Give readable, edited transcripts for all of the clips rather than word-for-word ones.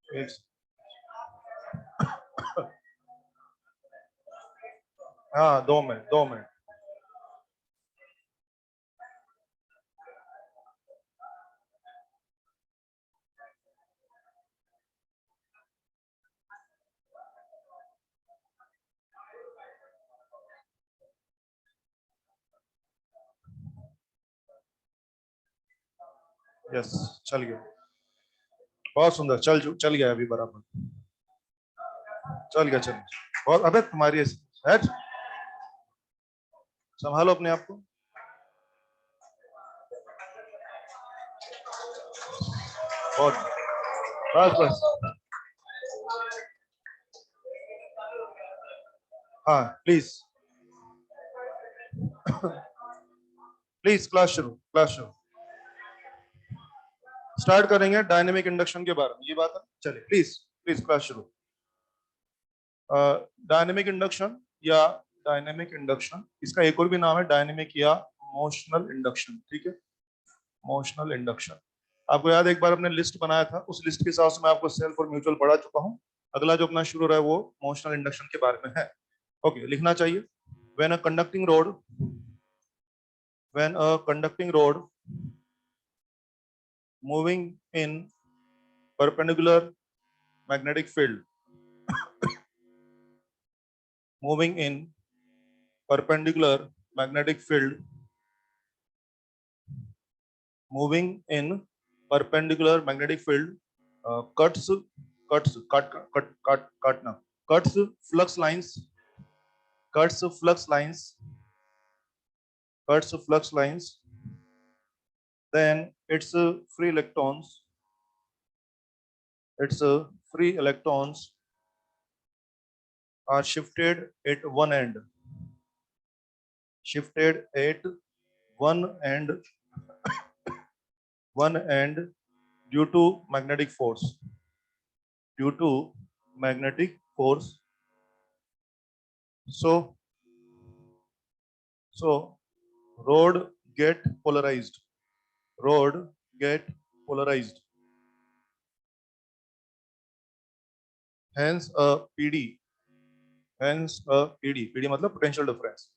एक हाँ 2 minute 2 minute. Yes, चल गया, बहुत सुंदर, चल गया अभी बराबर, चल गया, चल बहुत। अबे तुम्हारी हेड, संभालो अपने आप को। बहुत, बस बस, हाँ प्लीज प्लीज, क्लास शुरू स्टार्ट करेंगे डायनेमिक इंडक्शन के बारे में, ये बात है। चलिए प्लीज प्लीज क्लास शुरू। डायनेमिक इंडक्शन या डायनेमिक इंडक्शन, इसका एक और भी नाम है डायनेमिक या मोशनल इंडक्शन, ठीक है, मोशनल इंडक्शन। आपको याद है एक बार अपने लिस्ट बनाया था, उस लिस्ट के हिसाब से मैं आपको सेल्फ और म्यूचुअल पढ़ा चुका हूं। अगला जो अपना शुरू रहा है वो मोशनल इंडक्शन के बारे में है। ओके, लिखना चाहिए। When a conducting road, when a conducting road moving in perpendicular magnetic field, moving in perpendicular magnetic field, moving in perpendicular magnetic field, cuts cuts cut cut cut काटना, cuts flux lines, cuts flux lines, cuts flux lines, then its free electrons, its free electrons are shifted at one end, shifted at one end, one end due to magnetic force, due to magnetic force. So rod get polarized, rod get polarized, hence a PD, hence a PD मतलब potential difference,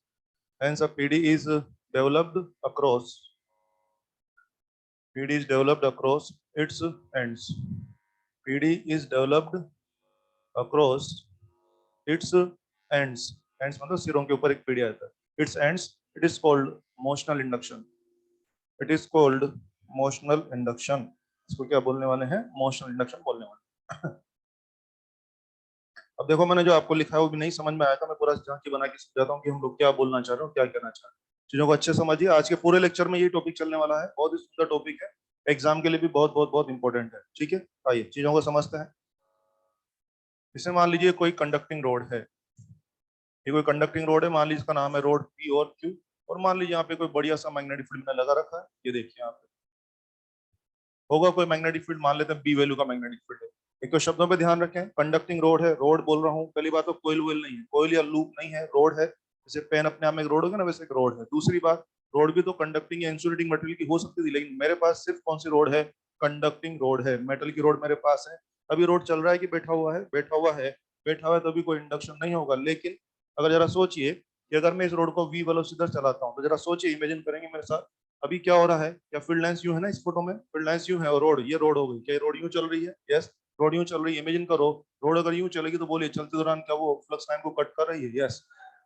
hence a PD is developed across, PD is developed across its ends, PD is developed across its ends, ends मतलब सिरों के ऊपर एक PD आता है, its ends, it is called motional induction, it is called motional induction। इसको क्या बोलने वाले हैं? मोशनल इंडक्शन बोलने वाले। अब देखो मैंने जो आपको लिखा है वो भी नहीं समझ में आया था, मैं पूरा झांकी बना के समझाता हूँ कि हम लोग क्या बोलना चाह रहे हो, क्या कहना चाह रहे हैं। चीजों को अच्छे समझिए, आज के पूरे लेक्चर में ये टॉपिक चलने वाला है, बहुत ही सुंदर टॉपिक है, एग्जाम के लिए भी बहुत बहुत बहुत इंपॉर्टेंट है, ठीक है। आइए चीजों को समझते हैं। इसे मान लीजिए कोई कंडक्टिंग रोड है, ये कोई कंडक्टिंग रोड है, मान लीजिए इसका नाम है रोड पी और क्यू, और मान लीजिए यहाँ पे कोई बढ़िया सा मैग्नेटिक फील्ड में लगा रखा है, ये देखिए यहाँ पे होगा कोई मैग्नेटिक फील्ड, मान लेते हैं बी वैल्यू का मैग्नेटिक फील्ड है। एक तो शब्दों पे ध्यान रखें, कंडक्टिंग रोड है, रोड बोल रहा हूँ, पहली बात तो कोयल वोयल नहीं है, कोयल या लूप नहीं है, रोड है। जैसे पेन अपने आप में एक रोड होगा ना, वैसे एक रोड है। दूसरी बात, रोड भी तो कंडक्टिंग या इंसुलेटिंग मटेरियल की हो सकती थी, लेकिन मेरे पास सिर्फ कौन सी रोड है? कंडक्टिंग रोड है, मेटल की रोड मेरे पास है। अभी रोड चल रहा है कि बैठा हुआ है? बैठा हुआ है, बैठा हुआ है, तो अभी कोई इंडक्शन नहीं होगा। लेकिन अगर जरा सोचिए कि अगर मैं इस रोड को वी वेलोसिटी से चलाता हूँ, तो जरा सोचिए, इमेजिन करेंगे मेरे साथ, अभी क्या हो रहा है? क्या फील्ड लाइंस यूं है ना इस फोटो में, फील्ड लाइंस यूं है और रोड, ये रोड हो गई, क्या रोड यूं चल रही है? यस, रोड यूं चल रही है। इमेजिन करो, रोड अगर यूं चलेगी तो बोलिए चलते दौरान क्या वो फ्लक्स लाइन को कट कर रही है? यस,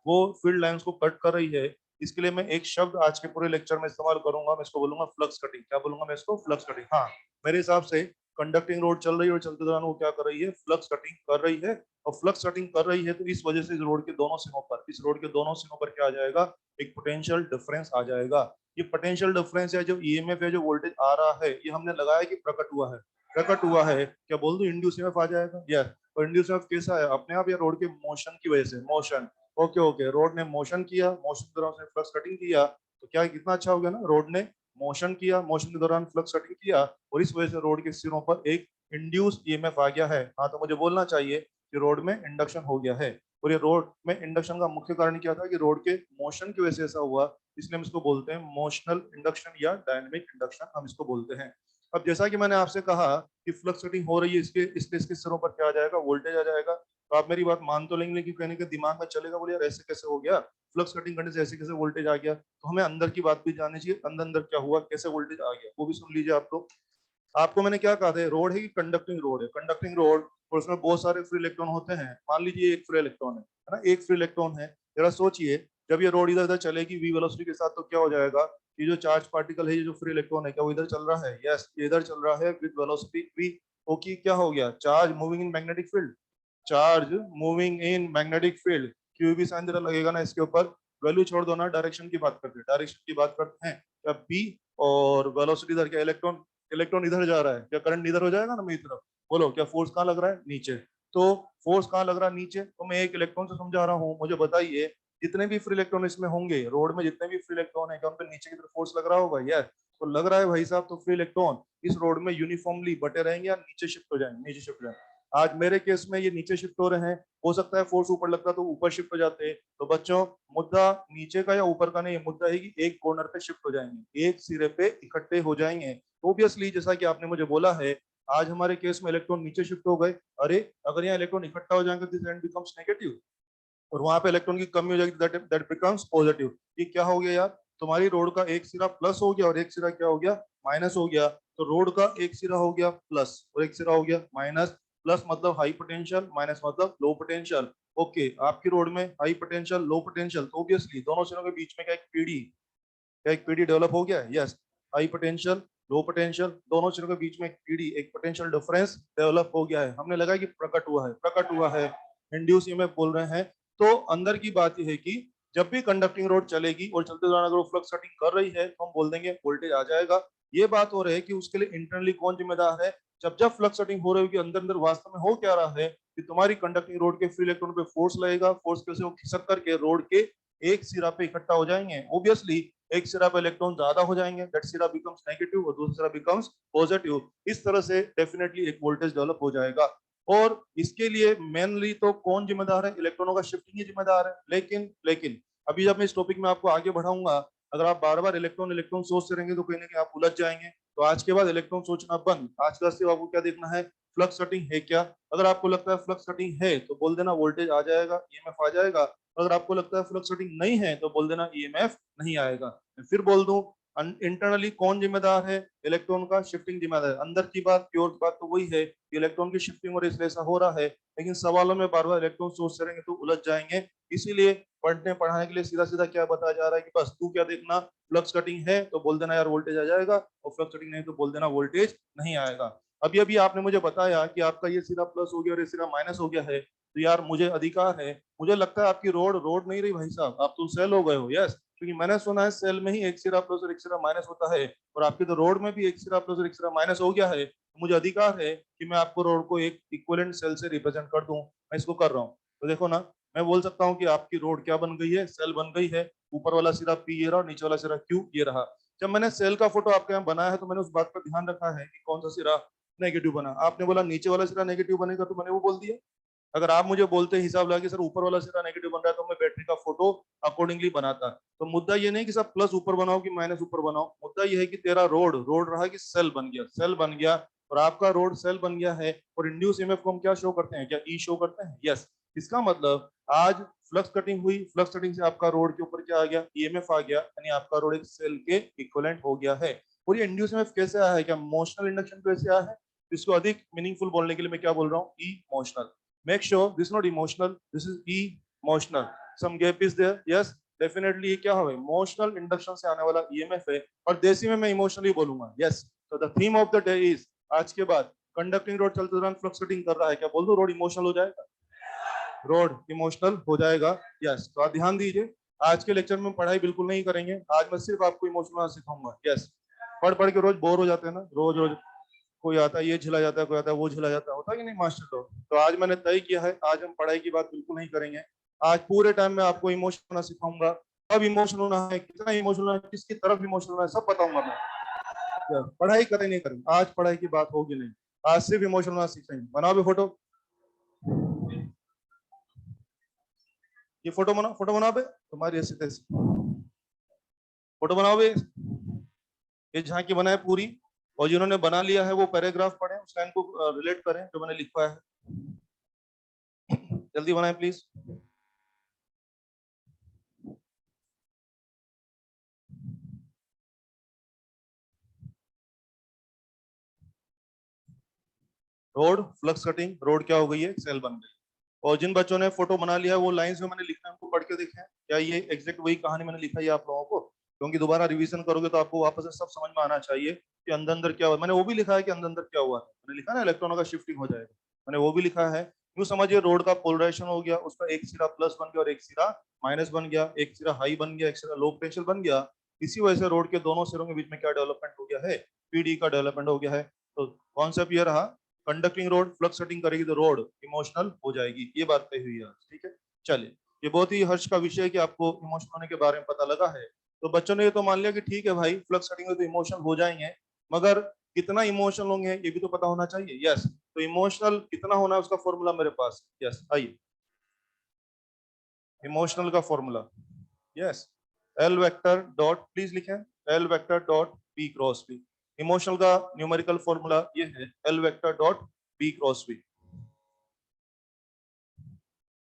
वो फील्ड लाइंस को कट कर रही है। इसके लिए मैं एक शब्द आज के पूरे लेक्चर में इस्तेमाल करूंगा, मैं इसको बोलूंगा फ्लक्स कटिंग। क्या बोलूंगा मैं इसको? Flux cutting. हाँ, मेरे हिसाब से कंडक्टिंग रोड चल रही है और चलते दौरान वो क्या कर रही है? फ्लक्स कटिंग कर रही है। और फ्लक्स कटिंग कर रही है तो इस वजह से इस रोड के दोनों सिरों पर, इस रोड के दोनों सिरों पर क्या आ जाएगा? एक पोटेंशियल डिफरेंस आ जाएगा। ये पोटेंशियल डिफरेंस या जो ईएमएफ या जो वोल्टेज आ रहा है, ये हमने लगाया कि प्रकट हुआ है? प्रकट हुआ है, क्या बोल दो इंड्यूस ईएमएफ आ जाएगा? यस। और इंड्यूस ईएमएफ कैसा है? अपने आप या रोड के मोशन की वजह से? मोशन। ओके ओके, रोड ने मोशन किया, मोशन के दौरान उसने फ्लक्स कटिंग किया, तो क्या कितना अच्छा हो गया ना, रोड ने मोशन किया, मोशन के दौरान फ्लक्स कटिंग किया, और इस वजह से रोड के सिरों पर एक इंड्यूस ईएमएफ आ गया है। हाँ, तो मुझे बोलना चाहिए कि रोड में इंडक्शन हो गया है। और ये रोड में इंडक्शन का मुख्य कारण क्या था? कि रोड के मोशन की वजह से ऐसा हुआ, इसलिए हम इसको बोलते हैं मोशनल इंडक्शन या डायनेमिक इंडक्शन, हम इसको बोलते हैं। अब जैसा कि मैंने आपसे कहा कि फ्लक्स सेटिंग हो रही है, इसके सिरों पर क्या आ जाएगा, वोल्टेज आ जाएगा। तो आप मेरी बात मान तो लेंगे, लेकिन कहने के दिमाग में चलेगा, बोले यार ऐसे कैसे हो गया, फ्लक्स कटिंग करने से ऐसे कैसे वोल्टेज आ गया। तो हमें अंदर की बात भी जाननी चाहिए, अंदर अंदर क्या हुआ, कैसे वोल्टेज आ गया, वो भी सुन लीजिए। आपको मैंने क्या कहा था, रोड है कि कंडक्टिंग रोड है, कंडक्टिंग रोड, और उसमें बहुत सारे फ्री इलेक्ट्रॉन होते हैं। मान लीजिए एक फ्री इलेक्ट्रॉन है ना, एक फ्री इलेक्ट्रॉन है। जरा सोचिए, जब ये रोड इधर उधर चलेगी वी वेलोसिटी के साथ, तो क्या हो जाएगा, ये जो चार्ज पार्टिकल है, ये जो फ्री इलेक्ट्रॉन है, क्या वो इधर चल रहा है, यस इधर चल रहा है विद वेलोसिटी वी। ओके, क्या हो गया, charge moving in magnetic field, charge moving in magnetic field. Q भी साइन जरा लगेगा ना इसके ऊपर। वैल्यू छोड़ दो ना, डायरेक्शन की बात करते हैं, डायरेक्शन की बात करते हैं। क्या बी और वेलोसिटी इधर, क्या इलेक्ट्रॉन, इलेक्ट्रॉन इधर जा रहा है, क्या करंट इधर हो जाएगा ना मेरी तरफ। बोलो क्या फोर्स कहाँ लग रहा है, नीचे। तो फोर्स कहाँ लग रहा है, नीचे। तो मैं एक इलेक्ट्रॉन से समझा रहा हूँ, मुझे बताइए जितने भी फ्री इलेक्ट्रॉन इसमें होंगे, रोड में जितने भी फ्री इलेक्ट्रॉन है, क्या उन पर नीचे की तरफ फोर्स लग रहा होगा, यस। तो लग रहा है भाई साहब, तो फ्री इलेक्ट्रॉन इस रोड में यूनिफॉर्मली बटे रहेंगे या नीचे शिफ्ट हो जाएंगे, नीचे शिफ्ट हो जाएंगे। आज मेरे केस में ये नीचे शिफ्ट हो रहे हैं, हो सकता है फोर्स ऊपर लगता तो ऊपर शिफ्ट हो जाते। तो बच्चों, मुद्दा नीचे का या ऊपर का नहीं, मुद्दा है कि एक कॉर्नर पे शिफ्ट हो जाएंगे, एक सिरे पे इकट्ठे हो जाएंगे। ऑब्वियसली जैसा कि आपने मुझे बोला है, आज हमारे केस में इलेक्ट्रॉन नीचे शिफ्ट हो गए। अरे अगर यहाँ इलेक्ट्रॉन इकट्ठा हो जाएंगे, दिस एंड बिकम्स नेगेटिव, और वहां पे इलेक्ट्रॉन की कमी हो जाएगी, दैट बिकम्स पॉजिटिव। ये क्या हो गया यार, तुम्हारी रोड का एक सिरा प्लस हो गया और एक सिरा क्या हो गया, माइनस हो गया। तो रोड का एक सिरा हो गया प्लस और एक सिरा हो गया माइनस। प्लस मतलब हाई पोटेंशियल, माइनस मतलब लो पोटेंशियल। ओके, आपकी रोड में हाई पोटेंशियल, लो पोटेंशियल, तो ऑब्वियसली दोनों सिरों के बीच में क्या एक पीडी, क्या एक पीडी डेवलप हो गया है, yes. High potential, low potential, दोनों चीजों के बीच में एक पीडी, एक पोटेंशियल डिफरेंस डेवलप हो गया है। हमने लगा कि प्रकट हुआ है, प्रकट हुआ है, इंड्यूस ईएमएफ बोल रहे हैं। तो अंदर की बात यह है कि जब भी कंडक्टिंग रोड चलेगी और चलते दौरान अगर वो फ्लक्स कटिंग कर रही है, तो हम बोल देंगे वोल्टेज आ जाएगा। ये बात हो रही है कि उसके लिए इंटरनली कौन जिम्मेदार है। जब फ्लक्स कटिंग हो रही होगी, अंदर अंदर वास्तव में हो क्या रहा है कि तुम्हारी कंडक्टिंग रोड के फ्री इलेक्ट्रॉन पे फोर्स लगेगा, फोर्स के वजह से वो खिसक करके रोड के एक सिरा पे इकट्ठा हो जाएंगे। ऑब्वियसली एक सिरा पे इलेक्ट्रॉन ज्यादा हो जाएंगे, दैट सिरा बिकम्स नेगेटिव और दूसरा सिरा बिकम्स पॉजिटिव। इस तरह से डेफिनेटली एक वोल्टेज डेवलप हो जाएगा। और इसके लिए मेनली तो कौन जिम्मेदार है, इलेक्ट्रॉनों का शिफ्टिंग ही जिम्मेदार है। लेकिन लेकिन अभी जब मैं इस टॉपिक में आपको आगे बढ़ाऊंगा, अगर आप बार बार इलेक्ट्रॉन इलेक्ट्रॉन सोचते रहेंगे, तो कहीं ना कहीं आप उलझ जाएंगे। तो आज के बाद इलेक्ट्रॉन सोचना बंद, आज का सिर्फ आपको क्या देखना है, फ्लक्स कटिंग है क्या। अगर आपको लगता है फ्लक्स कटिंग है, तो बोल देना वोल्टेज आ जाएगा, ईएमएफ आ जाएगा। अगर आपको लगता है फ्लक्स कटिंग नहीं है, तो बोल देना ईएमएफ नहीं आएगा। मैं फिर बोल दूं, इंटरनली कौन जिम्मेदार है, इलेक्ट्रॉन का शिफ्टिंग जिम्मेदार है। अंदर की बात, प्योर बात तो वही है कि इलेक्ट्रॉन की शिफ्टिंग और इसलिए ऐसा हो रहा है। लेकिन सवालों में बार बार इलेक्ट्रॉन सोचते रहेंगे तो उलझ जाएंगे। इसीलिए पढ़ने पढ़ाने के लिए सीधा सीधा क्या बताया जा रहा है कि बस तू क्या देखना, फ्लक्स कटिंग है तो बोल देना यार वोल्टेज आ जाएगा, और फ्लक्स कटिंग नहीं तो बोल देना वोल्टेज नहीं आएगा। अभी अभी आपने मुझे बताया कि आपका ये सिरा प्लस हो गया और ये सिरा माइनस हो गया है, तो यार मुझे अधिकार है, मुझे लगता है आपकी रोड रोड नहीं रही भाई साहब, आप तो सेल हो गए हो, यस। क्योंकि मैंने सुना है सेल में ही एक सिरा प्लस और एक सिरा माइनस होता है, और आपकी तो रोड में भी एक सिरा प्लस और एक सिरा माइनस हो गया है। तो मुझे अधिकार है कि मैं आपको रोड को एक इक्विवेलेंट सेल से रिप्रेजेंट कर दूं। मैं इसको कर रहा हूँ। तो देखो ना, मैं बोल सकता हूँ कि आपकी रोड क्या बन गई है, सेल बन गई है। ऊपर वाला सिरा पी ये रहा और नीचे वाला सिरा क्यू ये रहा। जब मैंने सेल का फोटो आपके यहाँ बनाया है, तो मैंने उस बात पर ध्यान रखा है कि कौन सा सिरा नेगेटिव बना। आपने बोला नीचे वाला सिरा नेगेटिव बनेगा, तो मैंने वो बोल दिया। अगर आप मुझे बोलते हिसाब लगा कि सर ऊपर वाला सिरा नेगेटिव बन रहा है, तो मैं बैटरी का फोटो अकॉर्डिंगली बनाता। तो मुद्दा ये नहीं कि सब प्लस ऊपर बनाओ कि माइनस ऊपर बनाओ, मुद्दा ये है कि तेरा रोड रोड रहा कि सेल बन गया, सेल बन गया, और आपका रोड सेल बन गया है। और इंड्यूस ईएमएफ को हम क्या शो करते हैं, क्या ई शो करते हैं, यस। इसका मतलब आज फ्लक्स कटिंग हुई, फ्लक्स कटिंग से आपका रोड के ऊपर क्या आ गया, ईएमएफ आ गया, यानी आपका रोड एक सेल के इक्विवेलेंट हो गया है। और ये इंड्यूस ईएमएफ कैसे आया है, क्या मोशनल इंडक्शन कैसे आया है। इसको अधिक मीनिंगफुल बोलने के लिए मैं क्या बोल रहा हूँ, emotional. Make sure this is not emotional, this is emotional. Some gap is there, yes. Definitely ये क्या है, इमोशनल इंडक्शन से आने वाला ईएमएफ है। और देसी में मैं इमोशनली बोलूंगा, यस। तो the theme of the day is, आज के बाद कंडक्टिंग रोड चलते दौरान फ्लक्स कटिंग कर रहा है, क्या बोल दो रोड इमोशनल हो जाएगा, रोड इमोशनल हो जाएगा, यस। तो आप ध्यान दीजिए, आज के लेक्चर में पढ़ाई बिल्कुल नहीं करेंगे, आज मैं सिर्फ आपको इमोशनल सिखाऊंगा, यस। पढ़ पढ़ के रोज बोर हो जाते हैं ना, रोज रोज कोई आता है ये झिला जाता है, कोई आता है वो झिला जाता है, होता है कि नहीं मास्टर लोग। तो आज मैंने तय किया है, आज हम पढ़ाई की बात बिल्कुल नहीं करेंगे। आज पूरे टाइम में आपको इमोशनल होना सिखाऊंगा। कब इमोशनल होना है, कितना इमोशनल होना है, किसकी तरफ इमोशनल होना है, सब बताऊंगा मैं। पढ़ाई करें नहीं करें, आज पढ़ाई की बात होगी नहीं, आज सिर्फ इमोशनल होना सीखेंगे। बनाओ भी फोटो, ये फोटो बनाओ, फोटो बनाओ बे, तुम्हारी ऐसी तैसी फोटो बनाओ बे। ये झांकी बनाए पूरी, और जिन्होंने बना लिया है वो पैराग्राफ पढ़ें, उस लाइन को रिलेट करें जो मैंने लिखा है, जल्दी बनाएं please. Road flux cutting, road क्या हो गई है, सेल बन गई। और जिन बच्चों ने फोटो बना लिया है वो लाइंस जो मैंने लिखा है उनको पढ़ के देखें, क्या ये एग्जैक्ट वही कहानी मैंने लिखा है आप लोगों को, क्योंकि दोबारा रिवीजन करोगे तो आपको वापस से सब समझ में आना चाहिए कि अंदर अंदर क्या हुआ। मैंने वो भी लिखा है कि अंदर अंदर क्या हुआ है, मैंने लिखा ना इलेक्ट्रॉनों का शिफ्टिंग हो जाएगा, मैंने वो भी लिखा है। यूं समझिए रोड का पोलराइजेशन हो गया, उसका एक सिरा प्लस बन गया और एक सिरा माइनस बन गया, एक सिरा हाई बन गया, एक सिरा लो पोटेंशियल बन गया। इसी वजह से रोड के दोनों सिरों के बीच में क्या डेवलपमेंट हो गया है, पीडी का डेवलपमेंट हो गया है। तो कॉन्सेप्ट ये रहा, कंडक्टिंग रोड फ्लक्स सेटिंग करेगी तो रोड इमोशनल हो जाएगी, ये बात तय हुई है, ठीक है। चलिए, ये बहुत ही हर्ष का विषय है कि आपको इमोशनल होने के बारे में पता लगा है। तो बच्चों ने ये तो मान लिया कि ठीक है भाई फ्लक्स सेटिंग में तो इमोशनल हो जाएंगे, मगर कितना इमोशनल होंगे ये भी तो पता होना चाहिए। यस, तो इमोशनल कितना होना है उसका फॉर्मूला मेरे पास। यस, आइए, इमोशनल का formula, yes, L vector dot, please लिखें, L vector dot B cross B. Motional का न्यूमेरिकल फॉर्मूला ये है, L vector dot B cross B.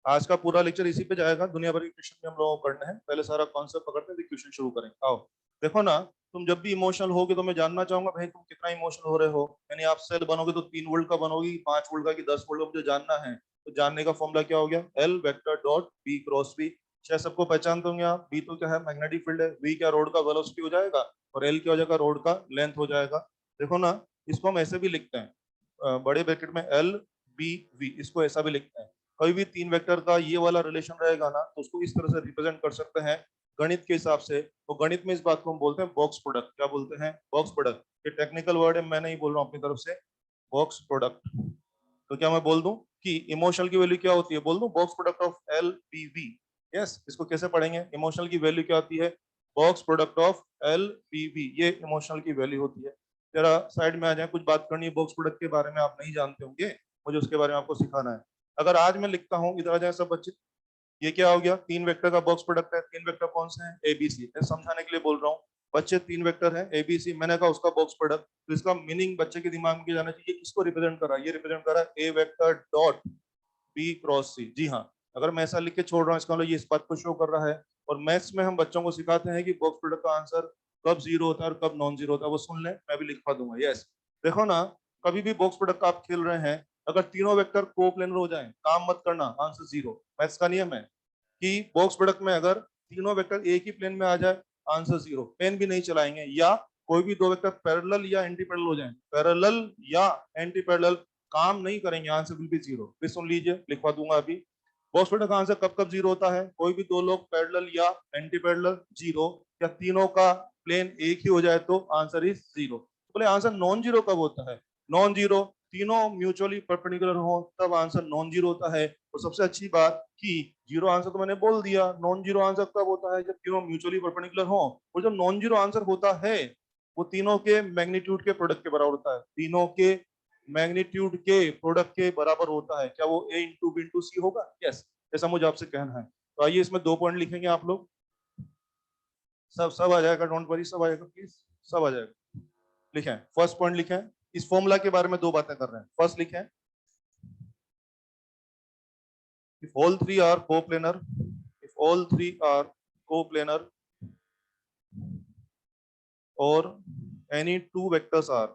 आज का पूरा लेक्चर इसी पे जाएगा, दुनिया भर के क्वेश्चन भी हम लोगों को करने हैं। पहले सारा कॉन्सेप्ट पकड़ते हैं फिर क्वेश्चन शुरू करेंगे। आओ देखो ना, तुम जब भी इमोशनल होगे तो मैं जानना चाहूंगा भाई तुम कितना इमोशनल हो रहे हो। यानी आप सेल बनोगे तो 3 वोल्ट का बनोगी, 5 वोल्ट का कि 10 वोल्ट का, मुझे जानना है। तो जानने का फॉर्मूला क्या हो गया, L vector dot B cross B. शायद सबको पहचानते होंगे आप, बी तो क्या है, मैग्नेटिक फील्ड है, वी क्या रोड का वेलोसिटी हो जाएगा, और एल क्या हो जाएगा, रोड का लेंथ हो जाएगा। देखो ना, इसको हम ऐसे भी लिखते हैं, बड़े ब्रैकेट में एल बी वी, इसको ऐसा भी लिखते हैं। कोई भी 3 वेक्टर का ये वाला रिलेशन रहेगा ना तो उसको इस तरह से रिप्रेजेंट कर सकते हैं गणित के हिसाब से। तो गणित में इस बात को हम बोलते हैं बॉक्स प्रोडक्ट। क्या बोलते हैं, बॉक्स प्रोडक्ट। ये टेक्निकल वर्ड है, मैं नहीं बोल रहा हूँ अपनी तरफ से, बॉक्स प्रोडक्ट। तो क्या मैं बोल दूं कि इमोशनल की वैल्यू क्या होती है, बोल दूं box product of L B V. Yes, इसको कैसे पढ़ेंगे, इमोशनल की वैल्यू क्या होती है, box product of L B V, ये इमोशनल की वैल्यू होती है। जरा साइड में आ जाए, कुछ बात करनी है बॉक्स प्रोडक्ट के बारे में, आप नहीं जानते होंगे, मुझे उसके बारे में आपको सिखाना है। अगर आज मैं लिखता हूँ, इधर आ जाए सब बच्चे, ये क्या हो गया, 3 वेक्टर का बॉक्स प्रोडक्ट है। 3 वेक्टर कौन से हैं, एबीसी, समझाने के लिए बोल रहा हूँ। बच्चे 3 वेक्टर है एबीसी, मैंने कहा उसका बॉक्स प्रोडक्ट, तो इसका मीनिंग बच्चे के दिमाग में जाना चाहिए, किसको रिप्रेजेंट कर रहा है, ये रिप्रेजेंट कर रहा है ए वेक्टर डॉट बी क्रॉस सी। जी हाँ, अगर मैं ऐसा लिख के छोड़ रहा हूँ इसका मतलब ये इस बात को शो कर रहा है। और मैथ्स में हम बच्चों को सिखाते हैं कि बॉक्स प्रोडक्ट का आंसर कब जीरो होता है और कब नॉन जीरो होता है, वो सुन लें, मैं भी लिखवा दूंगा। यस, देखो ना, कभी भी बॉक्स प्रोडक्ट का आप खेल रहे हैं, अगर तीनों वेक्टर कोप्लेनर हो जाए, काम मत करना, आंसर जीरो। मैथ्स का नियम है कि बॉक्स प्रोडक्ट में अगर तीनों वेक्टर एक ही प्लेन में आ जाए, आंसर जीरो, पेन भी नहीं चलाएंगे। या कोई भी 2 वेक्टर पैरेलल या एंटी पैरेलल हो जाए, पैरेलल या एंटी पैरेलल, काम नहीं करेंगे, आंसर विल बी जीरो। फिर सुन लीजिए, लिखवा दूंगा अभी। बॉक्स प्रोडक्ट का आंसर कब कब जीरो होता है, कोई भी 2 लोग पैरेलल या एंटी पैरेलल जीरो, या तीनों का प्लेन एक ही हो जाए तो आंसर इज जीरो। बोले आंसर नॉन जीरो कब होता है, नॉन जीरो तीनों म्यूचुअली परपेंडिकुलर हो तब आंसर नॉन जीरो होता है। और सबसे अच्छी बात कि जीरो आंसर तो मैंने बोल दिया, नॉन जीरो आंसर कब होता है, जब तीनों म्यूचुअली परपेंडिकुलर हो। और जब नॉन जीरो आंसर होता है वो तीनों के मैग्नीट्यूड के प्रोडक्ट के बराबर होता है, तीनों के मैग्नीट्यूड के प्रोडक्ट के बराबर होता है। क्या वो ए इंटू बी इंटू सी होगा, यस, ऐसा मुझे आपसे कहना है। तो आइए इसमें 2 पॉइंट लिखेंगे आप लोग, सब सब आ जाएगा, डोंट वरी, सब आ जाएगा प्लीज, सब आ जाएगा। लिखें, फर्स्ट पॉइंट लिखें, इस फॉर्मूला के बारे में 2 बातें कर रहे हैं। फर्स्ट लिखें, if all three are coplanar, if all three are coplanar or any two vectors are,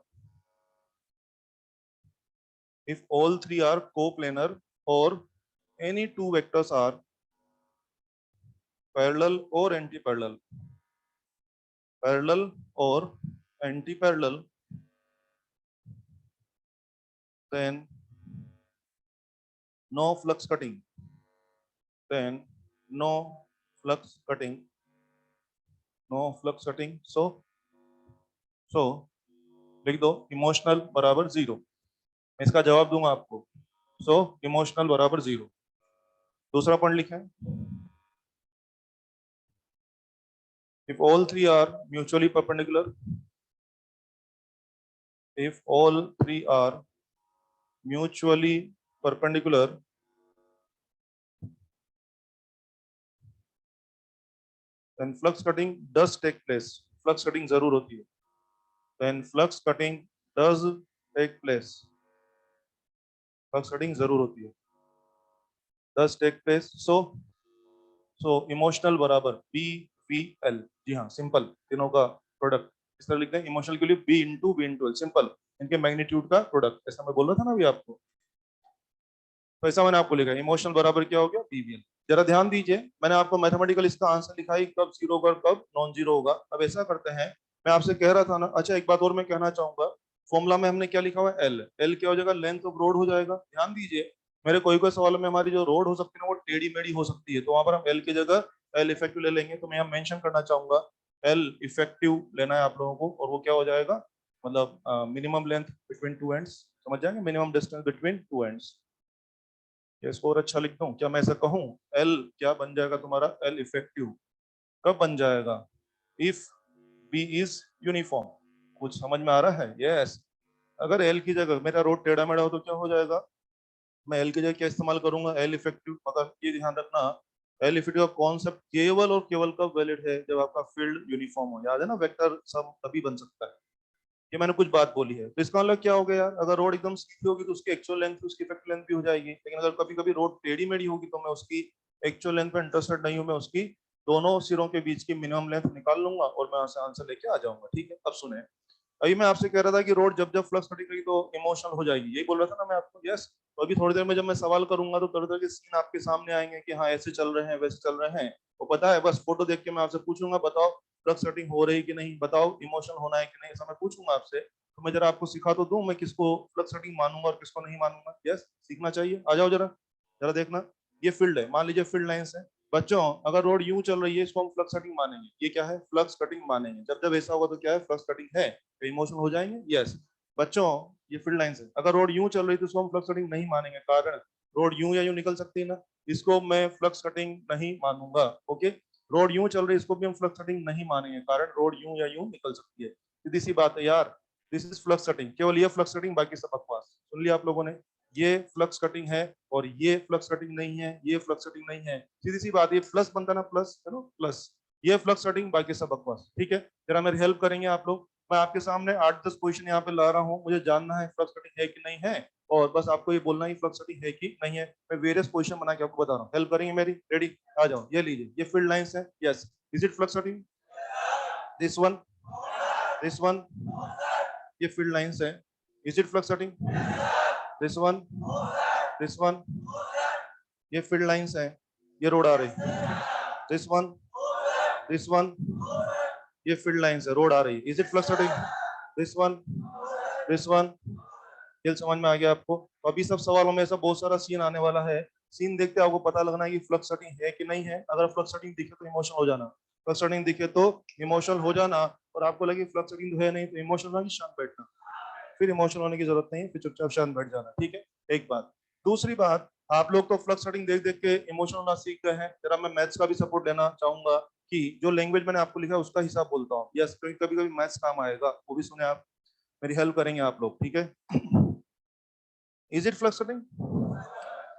if all three are coplanar or any two vectors are parallel or anti-parallel, parallel or anti-parallel, then no flux cutting, then no flux cutting, no flux cutting. So लिख दो emotional बराबर zero, मैं इसका जवाब दूंगा आपको। सो emotional बराबर zero. दूसरा पॉइंट लिखें, if all three are mutually perpendicular, if all three are mutually perpendicular, then flux cutting does take place, flux cutting जरूर होती है। When flux cutting does take place, flux cutting जरूर होती है, does take place, so emotional बराबर B V L. जी हाँ, simple, तीनों का प्रोडक्ट इस तरह लिखते हैं, इमोशनल के लिए बी इंटू एल, सिंपल, इनके मैग्नीट्यूड का प्रोडक्ट, ऐसा मैं बोल रहा था ना अभी आपको, तो ऐसा मैंने आपको लिखा है, इमोशनल बराबर क्या हो गया, बीवीएल। जरा ध्यान दीजिए, मैंने आपको मैथमेटिकल इसका आंसर लिखा है, कब जीरो होगा कब नॉन जीरो होगा। अब ऐसा करते हैं, मैं आपसे कह रहा था ना, अच्छा एक बात और मैं कहना चाहूंगा, फॉर्मूला में हमने क्या लिखा हुआ है, एल, एल क्या हो जाएगा, लेंथ ऑफ रोड हो जाएगा। ध्यान दीजिए, मेरे कोई कोई सवाल में हमारी जो रोड हो सकती है ना वो टेढ़ी मेढ़ी हो सकती है, तो वहां पर हम एल की जगह एल इफेक्टिव ले लेंगे। तो मैं यहाँ मेंशन करना चाहूंगा, एल इफेक्टिव लेना है आप लोगों को, और वो क्या हो जाएगा, मतलब minimum length between two ends, समझ जाएंगे, minimum distance between two ends. ये स्कोर अच्छा लिख दूं क्या, मैं ऐसा कहूं, एल क्या बन जाएगा तुम्हारा, एल इफेक्टिव कब बन जाएगा, इफ बी इज यूनिफॉर्म। कुछ समझ में आ रहा है, यस। अगर एल की जगह मेरा रोड टेढ़ा मेढ़ा हो तो क्या हो जाएगा, मैं एल की जगह क्या इस्तेमाल करूंगा, एल इफेक्टिव। मगर ये ध्यान रखना, एल इफेक्टिव का कॉन्सेप्ट केवल और केवल कब वैलिड है, जब आपका फील्ड यूनिफॉर्म हो। याद है ना, वेक्टर सम तभी बन सकता है। ये मैंने कुछ बात बोली है, तो इसका मतलब क्या हो गया यार, अगर रोड एकदम सीधी होगी तो उसकी एक्चुअल लेंथ उसकी इफेक्टिव लेंथ भी हो जाएगी, लेकिन अगर कभी कभी रोड टेढ़ी मेढ़ी होगी तो मैं उसकी एक्चुअल लेंथ पे इंटरेस्टेड नहीं हूं, मैं उसकी दोनों सिरों के बीच की मिनिमम लेंथ निकाल लूंगा और मैं वहां से आंसर लेके आ जाऊंगा। ठीक है, अब सुने, अभी मैं आपसे कह रहा था कि रोड जब जब फ्लक्स कटेगी तो इमोशनल हो जाएगी, यही बोल रहा था ना मैं आपको, यस। तो अभी थोड़ी देर में जब मैं सवाल करूंगा तो तरह तरह के सीन आपके सामने आएंगे कि हाँ ऐसे चल रहे हैं वैसे चल रहे हैं, वो पता है, बस फोटो देख के मैं आपसे पूछूंगा, बताओ फ्लक्स कटिंग हो रही कि नहीं, बताओ इमोशनल होना है कि नहीं, ऐसा मैं पूछूंगा आपसे। तो मैं जरा आपको सिखा तो दूं, मैं किसको फ्लक्स कटिंग मानूंगा और किसको नहीं मानूंगा। यस, सीखना चाहिए, आ जाओ जरा, जरा देखना। ये फील्ड है, मान लीजिए फील्ड लाइंस है बच्चों, अगर रोड यूं चल रही है इसको हम फ्लक्स कटिंग मानेंगे, ये क्या है, फ्लक्स कटिंग मानेंगे। जब जब ऐसा होगा तो क्या है, फ्लक्स कटिंग है, तो इमोशनल हो जाएंगे, यस। बच्चों, ये फील्ड लाइंस है, अगर रोड यूं चल रही तो इसको हम फ्लक्स कटिंग नहीं मानेंगे, कारण रोड यूं या यूं निकल सकती है ना, इसको मैं फ्लक्स कटिंग नहीं मानूंगा। ओके, रोड यूं चल रही है इसको भी हम फ्लक्स कटिंग नहीं मानेंगे, कारण रोड यूं या यूं निकल सकती है। सीधी सी बात है यार, दिस इज फ्लक्स कटिंग, केवल ये फ्लक्स कटिंग, बाकी सब बकवास। सुन लिया आप लोगों ने, ये फ्लक्स कटिंग है और ये फ्लक्स कटिंग नहीं है, ये फ्लक्स कटिंग नहीं है, सीधी सी बात, ये प्लस बनता ना, प्लस है ना, प्लस, ये फ्लक्स कटिंग, बाकी सब बकवास। ठीक है, जरा मेरी हेल्प करेंगे आप लोग, मैं आपके सामने 8-10 क्वेश्चन यहाँ पे ला रहा हूँ, मुझे जानना है फ्लक्स कटिंग है कि नहीं है, और बस आपको ये बोलना है फ्लक्स कटिंग है कि नहीं है। मैं वेरियस क्वेश्चन बना के आपको बता रहा हूँ, हेल्प करेंगे मेरी, रेडी, आ जाओ, ये लीजिए, ये फील्ड लाइंस है, yes, is it flux cutting, this one, this one, ये फील्ड लाइंस है, is it flux cutting, this one, this one, ये फील्ड लाइंस है, ये रोड आ रही, दिस वन, दिस वन, ये फील्ड लाइंस है, रोड आ रही, is it flux cutting, this one, this one, खेल समझ में आ गया आपको। तो अभी सब सवालों में ऐसा बहुत सारा सीन आने वाला है, सीन देखते आपको पता लगना है कि फ्लक्स कटिंग है कि नहीं है। अगर फ्लक्स कटिंग दिखे तो इमोशनल हो जाना, फ्लक्स कटिंग दिखे तो इमोशनल हो जाना, और आपको लगे फ्लक्स कटिंग है नहीं तो इमोशनल होना, शांत बैठना, फिर इमोशनल होने की जरूरत नहीं है, फिर चुपचाप शांत बैठ जाना। ठीक है, एक बात। दूसरी बात, आप लोग तो फ्लक्स कटिंग देख देख के इमोशनल होना सीख गए हैं, जरा मैं मैथ्स का भी सपोर्ट लेना चाहूंगा कि जो लैंग्वेज मैंने आपको लिखा है उसका हिसाब बोलता हूँ, यस, कभी कभी मैथ्स काम आएगा, वो भी सुने आप, मेरी हेल्प करेंगे आप लोग, ठीक है। इज इट फ्लक्स कटिंग,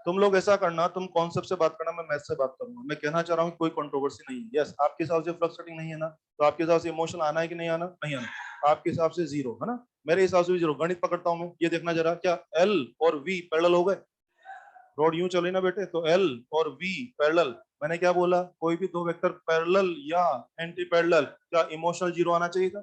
तुम लोग ऐसा करना, तुम कॉन्सेप्ट से बात करना, मैं मैथ से बात करूंगा, मैं कहना चाह रहा हूँ कोई कंट्रोवर्सी नहीं है, यस। आपके हिसाब से फ्लक्स कटिंग नहीं है ना, तो आपके हिसाब से इमोशन आना है कि नहीं आना, नहीं आना, आपके हिसाब से जीरो है ना, मेरे हिसाब से भी जीरो। गणित पकड़ता हूँ मैं, ये देखना जरा, क्या एल और वी पैरेलल हो गए, रोड यूं चले ना बेटे, तो एल और वी पैरेलल, मैंने क्या बोला, कोई भी दो वेक्टर पैरेलल या एंटी पैरेलल, क्या इमोशनल जीरो आना चाहिए था,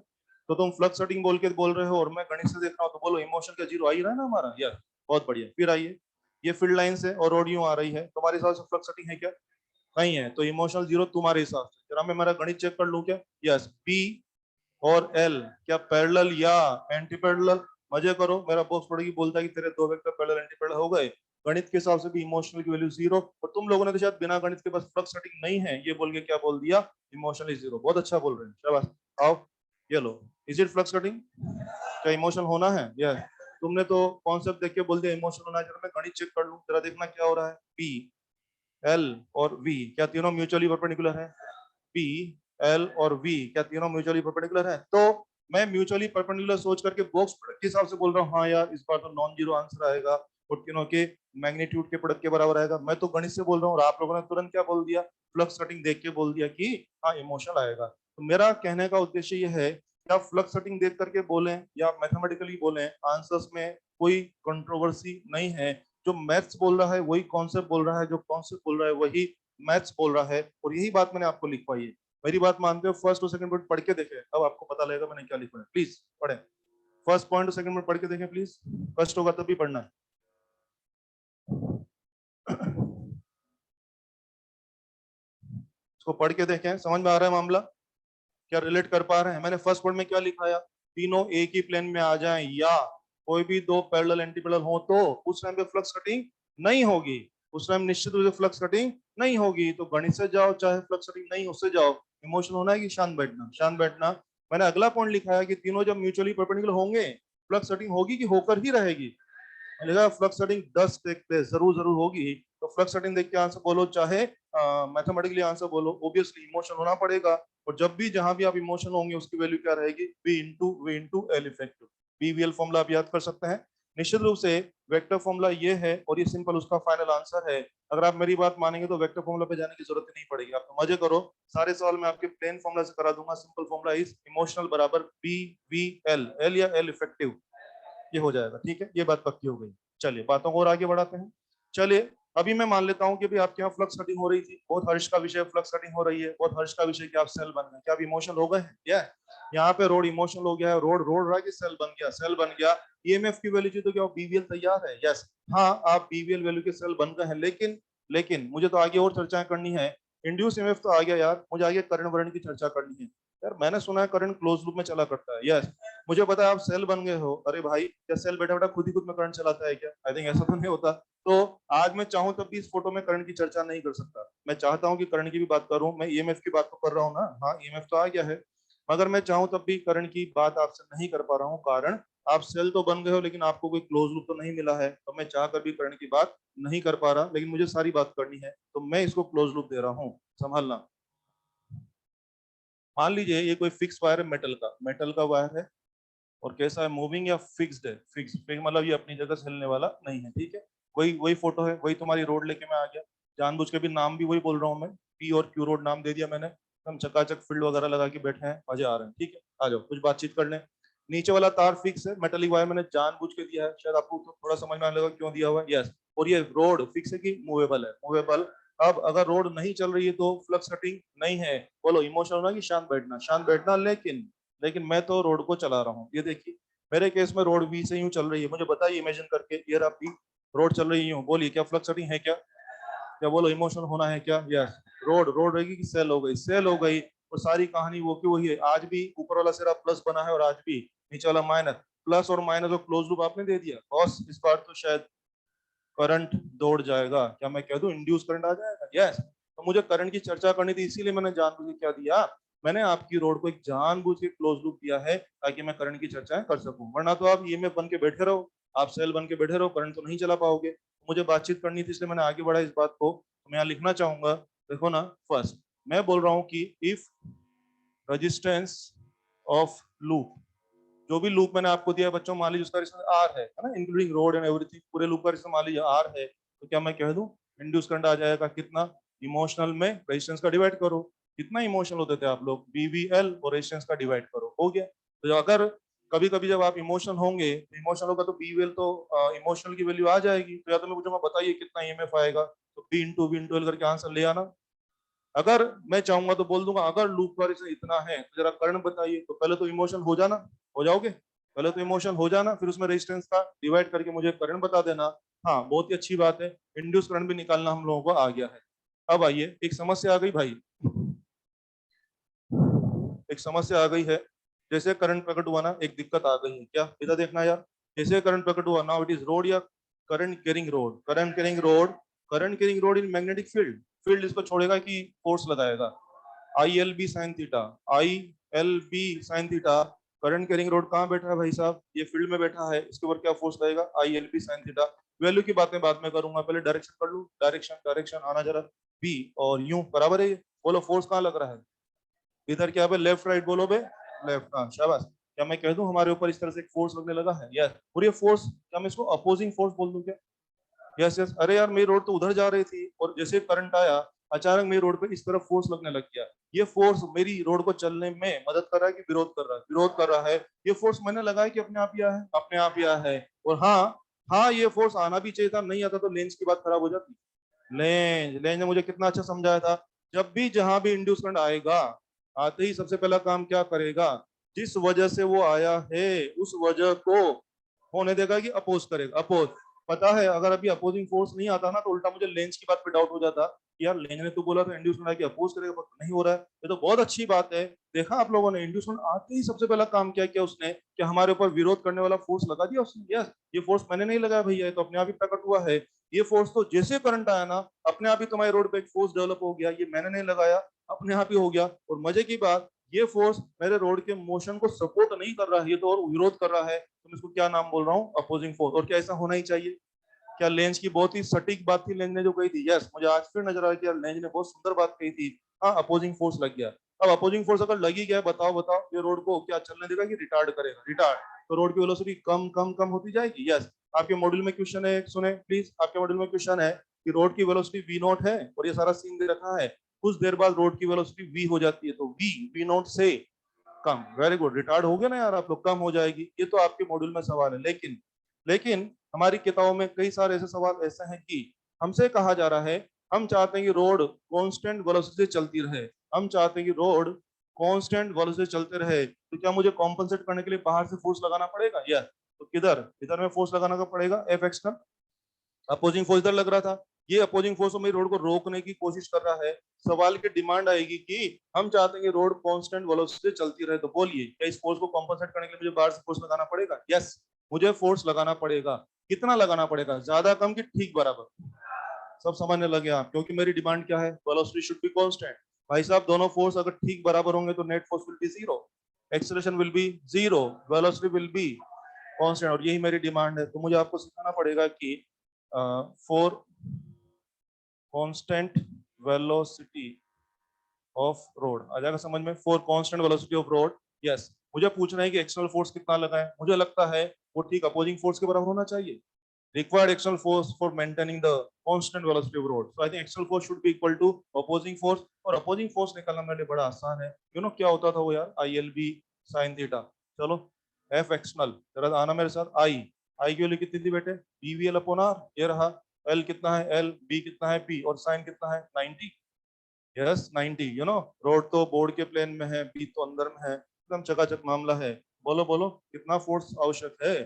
तो तुम फ्लक्स कटिंग बोल के बोल रहे हो और मैं गणित से देख रहा हूँ, तो बोलो इमोशन का जीरो आ ही रहा है ना हमारा, यार बहुत बढ़िया। फिर आइए, ये फील्ड लाइन से और रोड यूं आ रही है, तुम्हारे हिसाब से फ्लक्स कटिंग है क्या, नहीं है, तो इमोशनल जीरो तुम्हारे हिसाब से। जरा मैं मेरा गणित चेक कर लूं क्या, यस, पी और एल क्या पैरेलल या एंटी पैरेलल, मजे करो, मेरा बॉक्स पड़ेगी बोलता है कि तेरे दो वेक्टर पैरेलल एंटी पैरेलल हो गए, गणित के हिसाब से भी इमोशनल की वैल्यू जीरो, और तुम लोगों ने तो शायद बिना गणित के बस फ्लक्स कटिंग नहीं है ये बोल के क्या बोल दिया, इमोशनल इज जीरो। बहुत अच्छा बोल रहे हैं, शाबाश, आओ, ये लो, इज इट फ्लक्स कटिंग, क्या इमोशनल होना है, यस। तुमने तो कॉन्सेप्ट देख के बोल दिया इमोशनल होना है, जरा मैं गणित चेक कर लूं, जरा देखना क्या हो रहा है, पी एल और वी क्या तीनों म्यूचुअली परपेंडिकुलर है, पी एल और वी क्या तीनों म्यूचुअली परपेंडिकुलर है, तो मैं म्यूचुअली परपेंडिकुलर सोच करके बॉक्स प्रोडक्ट के हिसाब से बोल रहा हूँ, हाँ यार इस बार तो नॉन जीरो आंसर आएगा और तीनों के मैग्नीट्यूड के प्रोडक्ट के बराबर आएगा, मैं तो गणित से बोल रहा हूँ, और आप लोगों ने तुरंत क्या बोल दिया, फ्लक्स कटिंग देख के बोल दिया कि हाँ इमोशनल आएगा। तो मेरा कहने का उद्देश्य ये है या फ्लक्स सेटिंग देख करके बोलें या मैथमेटिकली बोलें, आंसर्स में कोई कंट्रोवर्सी नहीं है। जो मैथ्स बोल रहा है वही कॉन्सेप्ट बोल रहा है, जो कॉन्सेप्ट बोल रहा है वही मैथ्स बोल रहा है, और यही बात मैंने आपको लिखवाई है। मेरी बात मानते हो? फर्स्ट और सेकंड पॉइंट पढ़ के देखें, अब आपको पता लगेगा मैंने क्या लिखा है। प्लीज पढ़ें, फर्स्ट पॉइंट और सेकंड पॉइंट पढ़ के देखें प्लीज, कष्ट होगा तभी पढ़ना है। इसको पढ़ के देखें, समझ में आ रहा है मामला? क्या रिलेट कर पा रहे हैं? मैंने फर्स्ट पॉइंट में क्या लिखाया? तीनों एक ही प्लेन में आ जाएं या कोई भी दो पैरेलल एंटी पैरेलल हो तो उस टाइम पे फ्लक्स कटिंग नहीं होगी। उस टाइम निश्चित रूप से फ्लक्स कटिंग नहीं होगी। तो गणित से जाओ चाहे फ्लक्स कटिंग नहीं उससे जाओ, इमोशन होना है कि शांत बैठना, शांत बैठना। मैंने अगला पॉइंट लिखा है कि तीनों जब म्यूचुअली परपेंडिकुलर होंगे फ्लक्स कटिंग होगी कि होकर ही रहेगी। फ्लक्स सेटिंग डस टेक प्लेस, जरूर जरूर होगी। तो फ्लक्स सेटिंग देख के आंसर बोलो, चाहे मैथमेटिकली आंसर बोलो, ऑब्वियसली इमोशन होना पड़ेगा। और जब भी जहां भी आप इमोशन होंगे उसकी वैल्यू क्या रहेगी? V into L effective. BVL formula आप याद कर सकते हैं निश्चित रूप से। वेक्टर फॉर्मूला ये है और ये सिंपल उसका फाइनल आंसर है। अगर आप मेरी बात मानेंगे तो वेक्टर फॉर्मूला पे जाने की जरूरत नहीं पड़ेगी। आप तो मजे करो, सारे सवाल मैं आपके प्लेन फॉर्मूला से करा दूंगा। सिंपल फॉर्मूला इज इमोशनल बराबर BVL, एल या एल इफेक्टिव, ये हो जाएगा। ठीक है, ये बात पक्की हो गई। चलिए बातों को और आगे बढ़ाते हैं। चलिए अभी मैं मान लेता हूं कि भी आपके यहाँ फ्लक्स कटिंग हो रही थी, बहुत हर्ष का विषय फ्लक्स कटिंग हो रही है, बहुत हर्ष का विषय कि आप सेल बन गए। क्या आप इमोशनल हो गए हैं? क्या यहाँ पे रोड इमोशनल हो गया है, रोड रोड रहा कि सेल बन गया, सेल बन गया। ईएमएफ की वैल्यू तो क्या बीवीएल तैयार है? यस, हाँ आप बीवीएल वैल्यू के सेल बन गए हैं। लेकिन लेकिन मुझे तो आगे और चर्चाएं करनी है। इंड्यूस ईएमएफ तो आ गया यार, मुझे आगे करंट वरण की चर्चा करनी है। यार मैंने सुना है करंट क्लोज लूप में चला करता है। यस, मुझे पता है आप सेल बन गए हो। अरे भाई, क्या सेल बैठा बैठा खुद ही खुद में करंट चलाता है क्या? आई थिंक ऐसा तो नहीं होता। तो आज मैं चाहूं तब भी इस फोटो में करंट की चर्चा नहीं कर सकता। मैं चाहता हूं कि करंट की भी बात करूं, मैं ईएमएफ की बात तो कर रहा हूं ना। हाँ ईएमएफ तो आ गया है, मगर मैं चाहूं तब भी करंट की बात आपसे नहीं कर पा रहा हूं। कारण आप सेल तो बन गए हो लेकिन आपको कोई क्लोज लूप तो नहीं मिला है। तो मैं चाह कर भी करंट की बात नहीं कर पा रहा, लेकिन मुझे सारी बात करनी है तो मैं इसको क्लोज लूप दे रहा हूँ, संभालना। मान लीजिए ये कोई फिक्स वायर है, मेटल का वायर है, और कैसा है? मूविंग या फिक्स्ड है? फिक्स मतलब ये अपनी जगह से हिलने वाला नहीं है। ठीक है, वही वही फोटो है, वही तुम्हारी रोड लेके मैं आ गया। जानबूझ के भी नाम भी वही बोल रहा हूँ मैं, पी और क्यू रोड नाम दे दिया मैंने। हम चकाचक फील्ड वगैरह लगा के बैठे हैं, मजे आ रहे हैं। ठीक है, आ जाओ कुछ बातचीत कर लें। नीचे वाला तार फिक्स है, मेटलिक वायर मैंने जानबूझ के दिया है, शायद आपको तो थोड़ा समझ में आने लगा क्यों दिया हुआ है। यस, और ये रोड फिक्स है कि मूवेबल है? मूवेबल। अब अगर रोड नहीं चल रही है तो फ्लक्स कटिंग नहीं है। बोलो इमोशनल होना कि शांत बैठना? शांत बैठना। लेकिन लेकिन मैं तो रोड को चला रहा हूँ। ये देखिए मेरे केस में रोड बी से यूं चल रही है। मुझे बताइए इमेजिन करके, ये आपकी रोड चल रही है यूं, बोलिए क्या फ्लक्स कटिंग है क्या? क्या बोलो इमोशनल होना है क्या? यस, रोड रोड रहेगी कि सेल हो गई? सेल हो गई। और सारी कहानी वो की वही है। आज भी ऊपर वाला सिरा प्लस बना है और आज भी नीचे वाला माइनस। प्लस और माइनस और क्लोज लूप आपने दे दिया बॉस। इस बार तो शायद करंट दौड़ जाएगा। क्या मैं कह दूं इंड्यूस करंट आ जाएगा? यस। तो मुझे करंट की चर्चा करनी थी, इसीलिए मैंने जानबूझ के क्या दिया, मैंने आपकी रोड को एक जानबूझ के क्लोज लूप दिया है ताकि मैं करंट की चर्चाएं कर सकूं। वरना तो आप ईएमएफ बन के बैठे रहो, आप सेल बन के बैठे रहो, करंट तो नहीं चला पाओगे। मुझे बातचीत करनी थी इसलिए मैंने आगे बढ़ा इस बात को। तो मैं यहाँ लिखना चाहूंगा, देखो ना, फर्स्ट मैं बोल रहा हूँ कि इफ रेजिस्टेंस ऑफ लूप, जो भी लूप मैंने आपको दिया बच्चों, मान लीजिए उसका रेजिस्टेंस आर है ना, इंक्लूडिंग रोड एंड एवरीथिंग, पूरे लूप का रेजिस्टेंस मान लीजिए आर है, तो क्या मैं कह दूं इंड्यूस करंट आ जाएगा कितना? इमोशनल में रेजिस्टेंस का डिवाइड करो। कितना इमोशनल होते थे आप लोग? बीवीएल और रेजिस्टेंस का डिवाइड करो, हो गया। तो अगर कभी कभी जब आप इमोशनल होंगे, इमोशनल होगा तो बीवीएल तो इमोशनल की वैल्यू आ जाएगी। तो या तो मैं पूछूंगा बताइए कितना ईएमएफ आएगा, तो बी इंटू एल करके आंसर ले आना। अगर मैं चाहूंगा तो बोल दूंगा अगर लूप का रेजिस्टेंस इतना है तो जरा करंट बताइए। तो पहले तो इमोशन हो जाना, हो जाओगे, पहले तो इमोशन हो जाना, फिर उसमें रेजिस्टेंस का डिवाइड करके मुझे करंट बता देना। हाँ बहुत ही अच्छी बात है, इंड्यूस करंट भी निकालना हम लोगों को आ गया है। अब आइए, एक समस्या आ गई भाई, एक समस्या आ गई है। जैसे करंट प्रकट हुआ ना, एक दिक्कत आ गई है। क्या इधर देखना यार, जैसे करंट प्रकट हुआ, नाउ इट इज रोड या current carrying rod? Current carrying rod, current carrying rod in magnetic field. Field इसको छोड़ेगा कि फोर्स लगाएगा? I L B sine theta, I L B sine theta. Current carrying rod कहाँ बैठा है भाई साहब? ये फील्ड में बैठा है, इसके ऊपर क्या फोर्स लगेगा? I L B sine theta. Value की बातें बाद में करूंगा, पहले डायरेक्शन कर लूं। डायरेक्शन डायरेक्शन आना जरा, बी और यू बराबर है ये। बोलो फोर्स कहाँ लग रहा है? इधर क्या है? लेफ्ट राइट बोलो बे, लेफ्ट। हाँ शाबाश। क्या मैं कह दूं हमारे ऊपर इस तरह से एक फोर्स लगने लगा है? यस। और ये फोर्स क्या मैं इसको अपोजिंग फोर्स बोल दूं क्या? Yes yes. अरे यार मेरी रोड तो उधर जा रही थी और जैसे करंट आया अचानक मेरी रोड पे इस तरफ फोर्स लगने लग गया। ये फोर्स मेरी रोड को चलने में मदद कर रहा है कि विरोध कर रहा है? विरोध कर रहा है। ये फोर्स मैंने लगाया कि अपने आप ही आया है? अपने आप ही आया है। और हाँ, हाँ ये फोर्स आना भी चाहिए था, नहीं आता तो लेंस की बात खराब हो जाती। लेंज लेंज ने मुझे कितना अच्छा समझाया था, जब भी जहां भी इंड्यूस करंट आएगा, आते ही सबसे पहला काम क्या करेगा, जिस वजह से वो आया है उस वजह को होने देगा कि अपोज करेगा। अपोज, पता है अगर अभी अपोजिंग फोर्स नहीं आता ना तो उल्टा मुझे लेंस की बात पे डाउट हो जाता कि यार लेंज ने तो बोला था इंड्यूस करंट अपोज करेगा, but नहीं हो रहा है। ये तो बहुत अच्छी बात है। देखा आप लोगों ने, इंड्यूस करंट आते ही सबसे पहला काम क्या किया उसने, कि हमारे ऊपर विरोध करने वाला फोर्स लगा दिया उसने। यस, ये फोर्स मैंने नहीं लगाया भैया, ये तो अपने आप ही प्रकट हुआ है। ये फोर्स तो जैसे करंट आया ना, अपने आप ही तुम्हारे रोड पे एक फोर्स डेवलप हो गया, ये मैंने नहीं लगाया, अपने आप ही हो गया। और मजे की बात, ये फोर्स मेरे रोड के मोशन को सपोर्ट नहीं कर रहा है, ये तो और विरोध कर रहा है। तो मैं इसको क्या नाम बोल रहा हूँ, अपोजिंग फोर्स। और क्या ऐसा होना ही चाहिए? क्या लेंज की बहुत ही सटीक बात थी लेंज ने जो कही थी? यस, मुझे आज फिर नजर आया कि यार लेंज ने बहुत सुंदर बात कही थी। हाँ, अपोजिंग फोर्स लग गया। अब अपोजिंग फोर्स अगर लगी गया, बताओ बताओ, ये रोड को क्या चलने देगा कि रिटार्ड करेगा? रिटार्ड। तो रोड की वेलोसिटी कम कम कम होती जाएगी। यस, आपके मॉड्यूल में क्वेश्चन है, सुने प्लीज, आपके मॉड्यूल में क्वेश्चन है कि रोड की वेलोसिटी वी नॉट है और ये सारा सीन दे रखा है, कुछ देर बाद रोड की वेलोसिटी वी हो जाती है, तो वी वी नॉट से कम। वेरी गुड, रिटार्ड हो गया ना यार आप लोग, कम हो जाएगी। ये तो आपके मॉड्यूल में सवाल है। लेकिन लेकिन हमारी किताबों में कई सारे ऐसे सवाल ऐसे हैं कि हमसे कहा जा रहा है, हम चाहते हैं कि रोड कांस्टेंट वेलोसिटी से चलती रहे, हम चाहते हैं कि रोड कांस्टेंट वेलोसिटी से चलते रहे, तो क्या मुझे कॉम्पनसेट करने के लिए बाहर से फोर्स लगाना पड़ेगा? या तो किधर इधर में फोर्स लगाना का पड़ेगा, एफ एक्स का। अपोजिंग फोर्स इधर लग रहा था, ये अपोजिंग फोर्स मेरी रोड को रोकने की कोशिश कर रहा है। सवाल की डिमांड आएगी कि हम चाहते हैं कि रोड कांस्टेंट वेलोसिटी से चलती रहे, तो बोलिए क्या इस फोर्स को कॉम्पनसेट करने के लिए मुझे बाहर से फोर्स लगाना पड़ेगा? यस, मुझे फोर्स लगाना पड़ेगा। कितना लगाना पड़ेगा, ज्यादा कम कि ठीक बराबर? सब समझने लगे आप, क्योंकि मेरी डिमांड क्या है, वेलोसिटी शुड बी कांस्टेंट। भाई साहब, दोनों फोर्स अगर ठीक बराबर होंगे तो net force will be zero, acceleration will be zero, velocity will be constant, और यही मेरी डिमांड है। तो मुझे आपको सिखाना पड़ेगा कि for constant velocity of rod, आ जाएगा समझ में, for constant velocity of rod. Yes, मुझे पूछना है कि एक्सटर्नल फोर्स कितना लगा है, मुझे लगता है वो ठीक अपोजिंग फोर्स के बराबर होना चाहिए। Required external force for maintaining the constant velocity of road. So I think external force should be equal to opposing force, और opposing force निकालना मेरे लिए बड़ा आसान है। क्या होता था वो यार, ILB sin थीटा। चलो, F एक्सटर्नल, जरा आना मेरे साथ। I की वैल्यू कितनी थी बेटे, BVL अपॉन R, ये रहा। L कितना है L, B कितना है P, और sin कितना है 90। यस 90, रोड तो बोर्ड के प्लेन में है, बी तो अंदर में है, एकदम चकाचक मामला है। बोलो बोलो, कितना फोर्स आवश्यक है,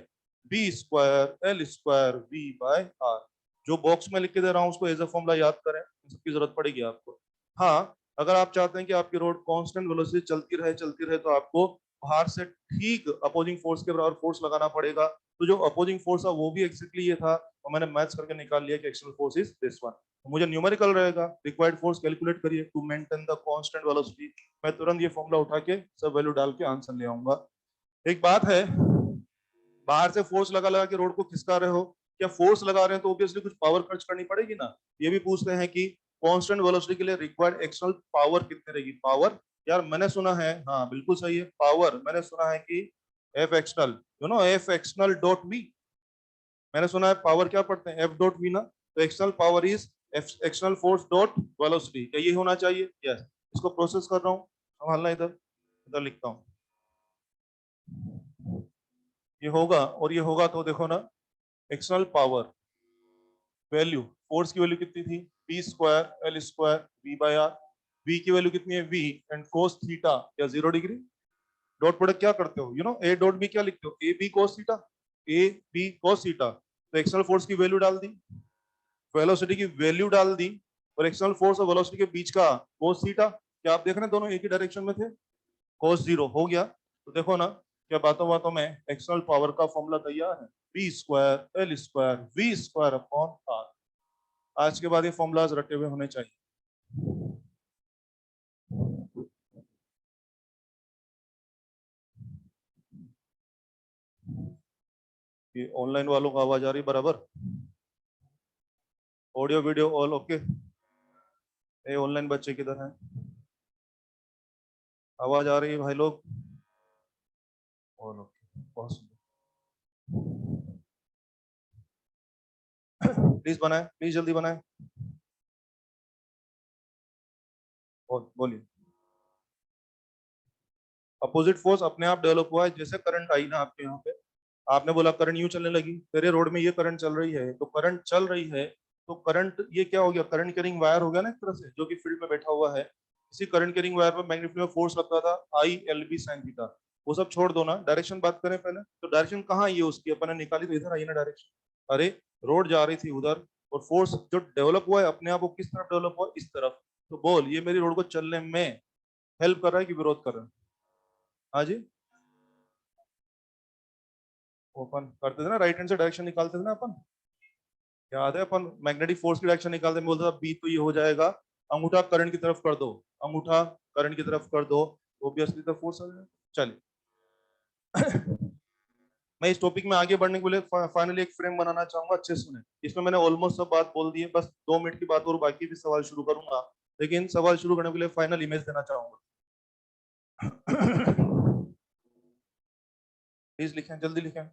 B square L square V by R. जो बॉक्स में लिख के दे रहा हूँ उसको एज अ फॉर्मूला याद करें, इन सबकी जरूरत पड़ेगी आपको। हाँ, अगर आप चाहते हैं कि आपकी रोड कांस्टेंट वेलोसिटी चलती रहे तो आपको बाहर से ठीक अपोजिंग फोर्स के बराबर फोर्स लगाना पड़ेगा। तो जो अपोजिंग फोर्स था वो भी एग्जैक्टली ये था, और मैंने मैथ्स करके निकाल लिया कि external force is this one. तो मुझे न्यूमेरिकल रहेगा, रिक्वायर्ड फोर्स कैलकुलेट करिए to maintain the constant velocity. मैं तुरंत ये फॉर्मूला उठा के सब वैल्यू डाल के आंसर ले आऊंगा। एक बात है, बाहर से फोर्स लगा लगा के रोड को खिसका रहे हो, क्या फोर्स लगा रहे हैं तो ऑब्वियसली कुछ पावर खर्च करनी पड़ेगी ना। ये भी पूछते हैं कि कांस्टेंट वेलोसिटी के लिए रिक्वायर्ड एक्सटर्नल पावर कितनी रहेगी। पावर, यार मैंने सुना है, हाँ बिल्कुल सही है, पावर मैंने सुना है कि F external, F external dot V. मैंने सुना है पावर क्या पढ़ते हैं, एफ डॉट वी ना। तो external power is external force dot velocity, क्या ये होना चाहिए? यस। इसको प्रोसेस कर रहा हूँ, संभालना, इधर इधर लिखता हूँ। ये होगा और ये होगा, तो देखो ना, एक्सटर्नल पावर वैल्यू, फोर्स की वैल्यू कितनी थी, B square L square V by R. V की वैल्यू कितनी है, वी एंड कोस थीटा या 0 डिग्री। डॉट प्रोडक्ट क्या करते हो, ए डॉट बी क्या लिखते हो, A B cos theta, A B cos theta. तो एक्सटर्नल फोर्स की वैल्यू डाल दी, वेलोसिटी की वैल्यू डाल दी, और एक्सटर्नल फोर्स और वेलोसिटी के बीच का कोस थीटा। क्या आप देख रहे हैं दोनों एक ही डायरेक्शन में थे, कोस 0 हो गया। तो देखो ना, क्या बातों बातों में एक्सटर्नल पावर का फॉर्मूला तैयार है, B square L square V square upon R. आज के बाद ये फॉर्मूलाज रटे हुए होने चाहिए। ये ऑनलाइन वालों को आवाज आ रही बराबर, ऑडियो वीडियो ऑल ओके? ये ऑनलाइन बच्चे किधर हैं, आवाज आ रही है भाई लोग? ऑल ओके, बहुत सुंदर। प्लीज बनाए, प्लीज जल्दी बनाए, बोलिए। अपोजिट फोर्स अपने आप डेवलप हुआ है। जैसे करंट आई ना आपके यहाँ पे, आपने बोला करंट यूं चलने लगी, तेरे रोड में ये करंट चल रही है, तो करंट चल रही है, तो करंट ये क्या हो गया, करंट कैरिंग वायर हो गया ना एक तरह से, जो कि फील्ड में बैठा हुआ है। इसी करंट कैरिंग वायर पर मैग्नेटिक फील्ड में फोर्स लगता था I L B sin theta. वो सब छोड़ दो ना, डायरेक्शन बात करें पहले, तो डायरेक्शन कहाँ आई है उसकी, अपन ने निकाली तो इधर आई है ना डायरेक्शन। अरे रोड जा रही थी उधर, और फोर्स जो डेवलप हुआ है अपने आप, वो किस तरफ डेवलप हुआ, इस तरफ। तो बोल, ये मेरी रोड को चलने में हेल्प कर रहा है कि विरोध कर रहा है? हाँ जी, ओपन करते थे ना, राइट हैंड से डायरेक्शन निकालते थे ना अपन, याद है? अपन मैग्नेटिक फोर्स की डायरेक्शन निकालते, बोलता था बी तो ये हो जाएगा, अंगूठा करंट की तरफ कर दो, अंगूठा करंट की तरफ कर दो, ऑब्वियसली तो फोर्स आ जाएगा। चलिए मैं इस टॉपिक में आगे बढ़ने के लिए फाइनली एक फ्रेम बनाना चाहूंगा, अच्छे से सुने। इसमें मैंने ऑलमोस्ट सब बात बोल दी है, बस 2 मिनट की बात और बाकी, भी सवाल शुरू करूंगा, लेकिन सवाल शुरू करने के लिए फाइनल इमेज देना चाहूंगा। प्लीज लिखें, जल्दी लिखें।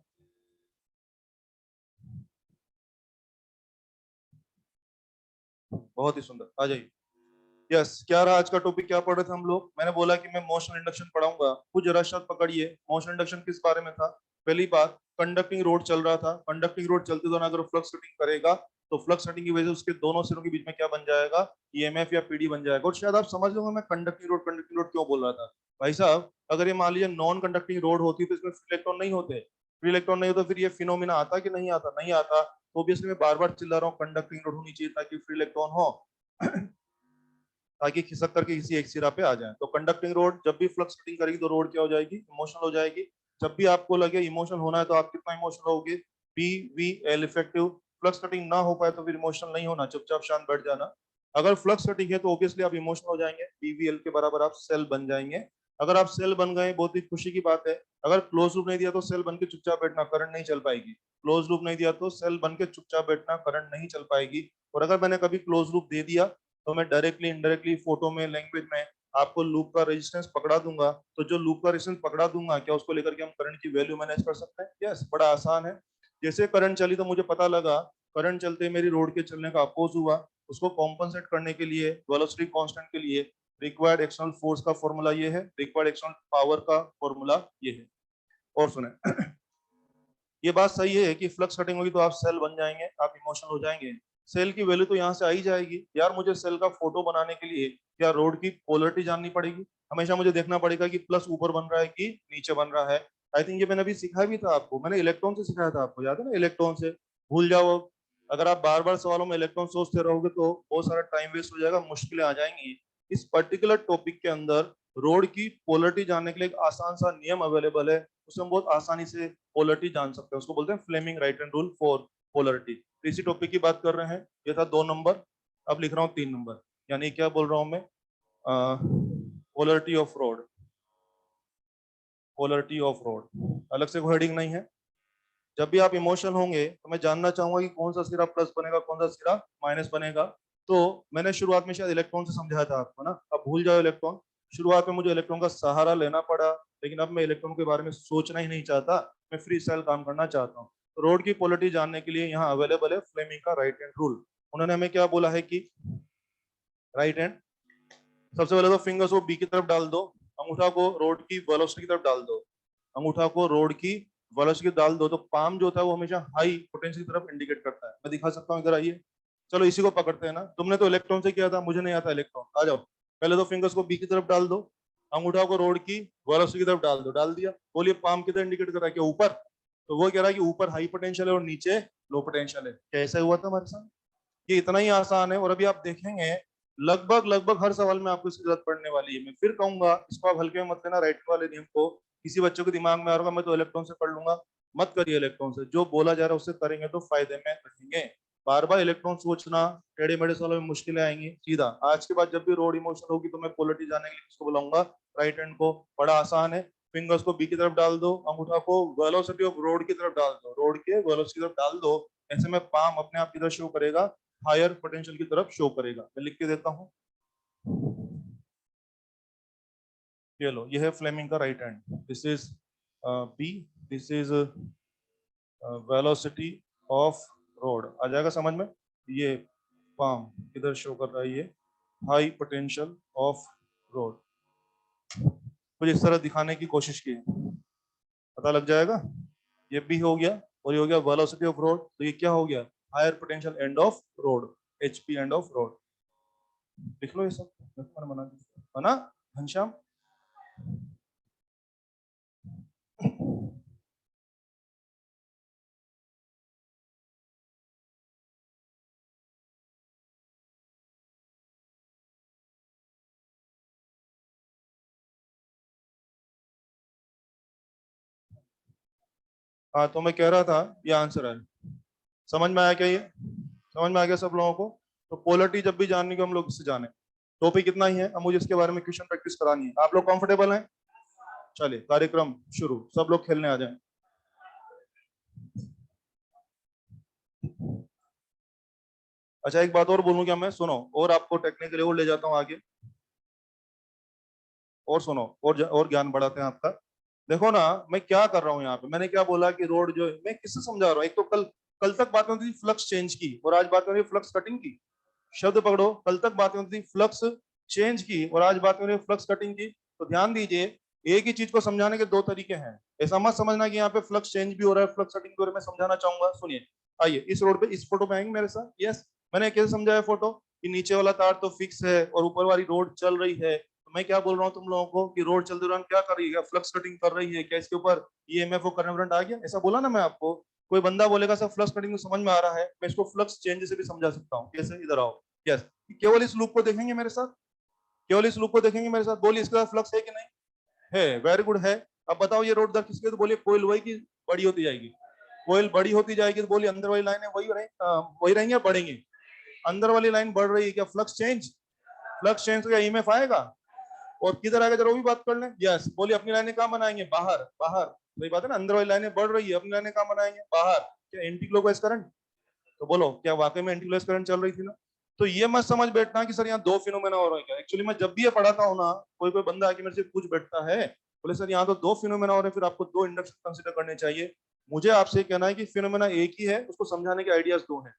बहुत ही सुंदर, आ जाइए। यस, क्या रहा आज का टॉपिक, क्या पढ़ रहे थे हम लोग? मैंने बोला कि मैं मोशन इंडक्शन पढ़ाऊंगा, कुछ जरा शब्द पकड़िए। मोशन इंडक्शन किस बारे में था? पहली बात, कंडक्टिंग रोड चल रहा था, कंडक्टिंग रोड चलते दौरान अगर फ्लक्स कटिंग करेगा, तो फ्लक्स कटिंग की वजह से उसके दोनों सिरों के बीच में क्या बन जाएगा, ईएमएफ या पीडी बन जाएगा। और शायद आप समझ लो मैं कंडक्टिंग रोड क्यों बोल रहा था। भाई साहब, अगर ये मान लीजिए नॉन कंडक्टिंग रोड होती तो इसमें फ्री इलेक्ट्रॉन नहीं होते, फ्री इलेक्ट्रॉन नहीं होता, फिर ये फिनोमिना आता कि नहीं आता? नहीं आता। तो ऑब्वियसली मैं बार बार चिल्ला रहा हूँ कंडक्टिंग रोड होनी चाहिए ताकि फ्री इलेक्ट्रॉन हो ताकि खिसक करके किसी एक सिरा पे आ जाए। तो कंडक्टिंग रोड जब भी फ्लक्स कटिंग करेगी तो रोड क्या हो जाएगी, इमोशनल हो जाएगी। जब भी आपको लगे इमोशनल होना है तो आप कितना इमोशनल होगे, PVL इफेक्टिव। फ्लक्स कटिंग ना हो पाए तो फिर इमोशनल नहीं होना, चुपचाप शांत बैठ जाना। अगर फ्लक्स कटिंग है तो ऑब्वियसली आप इमोशनल हो जाएंगे, PVL के बराबर आप सेल बन जाएंगे। अगर आप सेल बन गए, बहुत ही खुशी की बात है। अगर क्लोज लूप नहीं दिया तो सेल बन के चुपचाप बैठना, करंट नहीं चल पाएगी। क्लोज लूप नहीं दिया तो सेल बन के चुपचाप बैठना, करंट नहीं चल पाएगी। और अगर मैंने कभी क्लोज लूप दे दिया तो मैं डायरेक्टली इनडायरेक्टली फोटो में, लैंग्वेज में आपको लूप का रेजिस्टेंस पकड़ा दूंगा। तो जो लूप का रेजिस्टेंस पकड़ा दूंगा, क्या उसको लेकर के हम करंट की वैल्यू मैनेज कर सकते हैं? यस, बड़ा आसान है। जैसे करंट चली तो मुझे पता लगा, करंट चलते मेरी रोड के चलने का अपोज हुआ, उसको कॉम्पनसेट करने के लिए, वेलोसिटी कांस्टेंट के लिए रिक्वायर्ड एक्सटर्नल फोर्स का फॉर्मूला ये है, रिक्वायर्ड एक्सटर्नल पावर का फॉर्मूला ये है। और सुने ये बात सही है कि फ्लक्स कटिंग होगी तो आप सेल बन जाएंगे, आप इमोशनल हो जाएंगे। सेल की वैल्यू तो यहाँ से आई जाएगी यार। मुझे सेल का फोटो बनाने के लिए क्या रोड की पोलरिटी जाननी पड़ेगी? हमेशा मुझे देखना पड़ेगा कि प्लस ऊपर बन रहा है कि नीचे बन रहा है। आई थिंक ये मैंने अभी सिखाया भी था आपको, मैंने इलेक्ट्रॉन से सिखाया था आपको, याद है ना? इलेक्ट्रॉन से भूल जाओ। अगर आप बार बार सवालों में इलेक्ट्रॉन सोचते रहोगे तो बहुत सारा टाइम वेस्ट हो जाएगा, मुश्किलें आ जाएंगी। इस पर्टिकुलर टॉपिक के अंदर रोड की पोलरिटी जानने के लिए एक आसान सा नियम अवेलेबल है, उससे हम बहुत आसानी से पोलरिटी जान सकते हैं। उसको बोलते हैं Fleming right hand rule for polarity. तो इसी टॉपिक की बात कर रहे हैं। ये था 2 नंबर, अब लिख रहा हूँ 3 नंबर। यानी क्या बोल रहा हूँ मैं, polarity of road, polarity of road, अलग से कोई हेडिंग नहीं है। जब भी आप इमोशनल होंगे तो मैं जानना चाहूंगा कि कौन सा सिरा प्लस बनेगा, कौन सा सिरा माइनस बनेगा। तो मैंने शुरुआत में शायद इलेक्ट्रॉन से समझाया था आपको ना, अब भूल जाओ इलेक्ट्रॉन। शुरुआत में मुझे इलेक्ट्रॉन का सहारा लेना पड़ा, लेकिन अब मैं इलेक्ट्रॉन के बारे में सोचना ही नहीं चाहता, मैं फ्री सेल काम करना चाहता हूँ। तो रोड की पोलरिटी जानने के लिए यहाँ अवेलेबल है फ्लेमिंग का राइट हैंड रूल। उन्होंने हमें क्या बोला है कि राइट हैंड, सबसे पहले तो फिंगर्स को बी की तरफ डाल दो, अंगूठा को रोड की वेलोसिटी की तरफ डाल दो, अंगूठा को रोड की वेलोसिटी डाल दो। तो पाम जो होता है वो हमेशा हाई पोटेंशियल की तरफ इंडिकेट करता है। मैं दिखा सकता हूँ, इधर आइए। चलो इसी को पकड़ते हैं ना, तुमने तो इलेक्ट्रॉन से किया था, मुझे नहीं आता इलेक्ट्रॉन। आ जाओ, पहले तो फिंगर्स को बी की तरफ डाल दो, अंगूठा को रोड की वेलोसिटी की तरफ डाल दो। डाल दिया, बोलिए पाम किधर इंडिकेट कर रहा है, क्या ऊपर? तो वो कह रहा है कि ऊपर हाई पोटेंशियल है और नीचे लो पोटेंशियल है। कैसे हुआ था हमारे साथ? ये इतना ही आसान है। और अभी आप देखेंगे लगभग लगभग हर सवाल में आपको इसकी जरूरत पड़ने वाली है। मैं फिर कहूंगा, इसको आप हल्के में मत लेना, राइट वाले नियम को। किसी बच्चे के दिमाग में आ रहा मैं तो इलेक्ट्रॉन से पढ़ लूंगा, मत करिए इलेक्ट्रॉन से। जो बोला जा रहा है उससे करेंगे तो फायदे में रहेंगे। बार बार इलेक्ट्रॉन सोचना, टेढ़े मेढ़े सवालों में मुश्किलें आएंगी। सीधा आज के बाद जब भी रोड इमोशन होगी तो मैं पोलरिटी जानने के लिए किसको बुलाऊंगा, राइट हैंड को। बड़ा आसान है, फिंगर्स को बी की तरफ डाल दो, अंगूठा को वेलोसिटी ऑफ रोड की तरफ डाल दो, रोड के वेलोसिटी की तरफ डाल दो। ऐसे में पाम अपने आप किधर शो करेगा, हायर पोटेंशियल की तरफ शो करेगा। मैं लिख के देता हूँ, ये लो, ये है फ्लेमिंग का right hand. This is B, this is velocity of rod. आ जाएगा समझ में? ये पाम किधर शो कर रहा है, ये हाई पोटेंशियल ऑफ रोड। कुछ इस तरह दिखाने की कोशिश की, पता लग जाएगा। ये भी हो गया, और ये हो गया वेलोसिटी ऑफ रोड, तो ये क्या हो गया, higher potential end of rod, HP end of rod. लिख लो ये सब, मैंने मना है ना घनश्याम। हाँ, तो मैं कह रहा था ये आंसर है, समझ में आया क्या ये, समझ में आ गया सब लोगों को। तो पोलरिटी जब भी जाननी को हम लोग इससे जाने, टॉपिक इतना ही है, अब मुझे इसके बारे में क्वेश्चन प्रैक्टिस करानी है। आप लोग कंफर्टेबल हैं? चलिए कार्यक्रम शुरू, सब लोग खेलने आ जाएं। अच्छा, एक बात और बोलूं क्या मैं, सुनो, और आपको टेक्निकली और ले जाता हूँ आगे, और सुनो, और ज्ञान बढ़ाते हैं आपका। देखो ना, मैं क्या कर रहा हूँ यहाँ पे, मैंने क्या बोला कि रोड जो है, मैं किससे समझा रहा हूँ, एक तो कल कल तक बात होती थी फ्लक्स चेंज की, और आज बात हो रही है फ्लक्स कटिंग की। शब्द पकड़ो, कल तक बात होती थी फ्लक्स चेंज की, और आज बात हो रही है फ्लक्स कटिंग की। तो ध्यान दीजिए, एक ही चीज को समझाने के दो तरीके हैं, ऐसा मत समझना कि यहाँ पे फ्लक्स चेंज भी हो रहा है, फ्लक्स कटिंग भी हो रहा है। मैं समझाना चाहूंगा, सुनिए। आइए इस रोड पे, इस फोटो पे आएंगे मेरे साथ। यस, मैंने कैसे समझाया फोटो, कि नीचे वाला तार तो फिक्स है और ऊपर वाली रोड चल रही है। तो मैं क्या बोल रहा हूँ तुम लोगों को, कि रोड चलते दौरान क्या कर रही है, फ्लक्स कटिंग कर रही है क्या, इसके ऊपर ईएमएफ और करंट आ गया, ऐसा बोला ना मैं आपको। कोई बंदा बोलेगा सर फ्लक्स कटिंग तो समझ में आ रहा है, मैं इसको फ्लक्स चेंज से भी समझा सकता हूँ, कैसे, इधर आओ। यस, केवल इस लूप को देखेंगे मेरे साथ, केवल इस लूप को देखेंगे मेरे साथ, बोलिए इसके साथ फ्लक्स है कि नहीं है, वेरी गुड है। अब बताओ ये रोड दर किसके, तो बोलिए कोयल वही की बड़ी होती जाएगी, कोयल बड़ी होती जाएगी, तो बोलिए अंदर वाली लाइन है वही रहेंगे या बढ़ेंगे, अंदर वाली लाइन बढ़ रही है, क्या फ्लक्स चेंज, फ्लक्स चेंज तो क्या ईएमएफ आएगा, और किधर आएगा जरा वो भी बात कर लें। यस, बोलिए अपनी लाइनें कहाँ बनाएंगे, बाहर, बाहर, सही बात है ना, अंदर वाली लाइनें बढ़ रही है, अपनी लाइनें कहाँ बनाएंगे, बाहर। क्या एंटी क्लॉकवाइज करंट, तो बोलो क्या वाकई में एंटी क्लॉकवाइज करंट चल रही थी ना। तो ये मत समझ बैठना कि सर यहाँ दो फिनोमेना हो रहे हैं क्या, एक्चुअली मैं जब भी ये पढ़ाता हूँ ना, कोई कोई बंदा आके मेरे से पूछ बैठता है, बोले सर यहाँ तो दो फिनोमेना हो रहे हैं, फिर आपको दो इंडक्शन कंसिडर करने चाहिए। मुझे आपसे कहना है कि फिनोमेना एक ही है, उसको समझाने के आइडियाज दो हैं।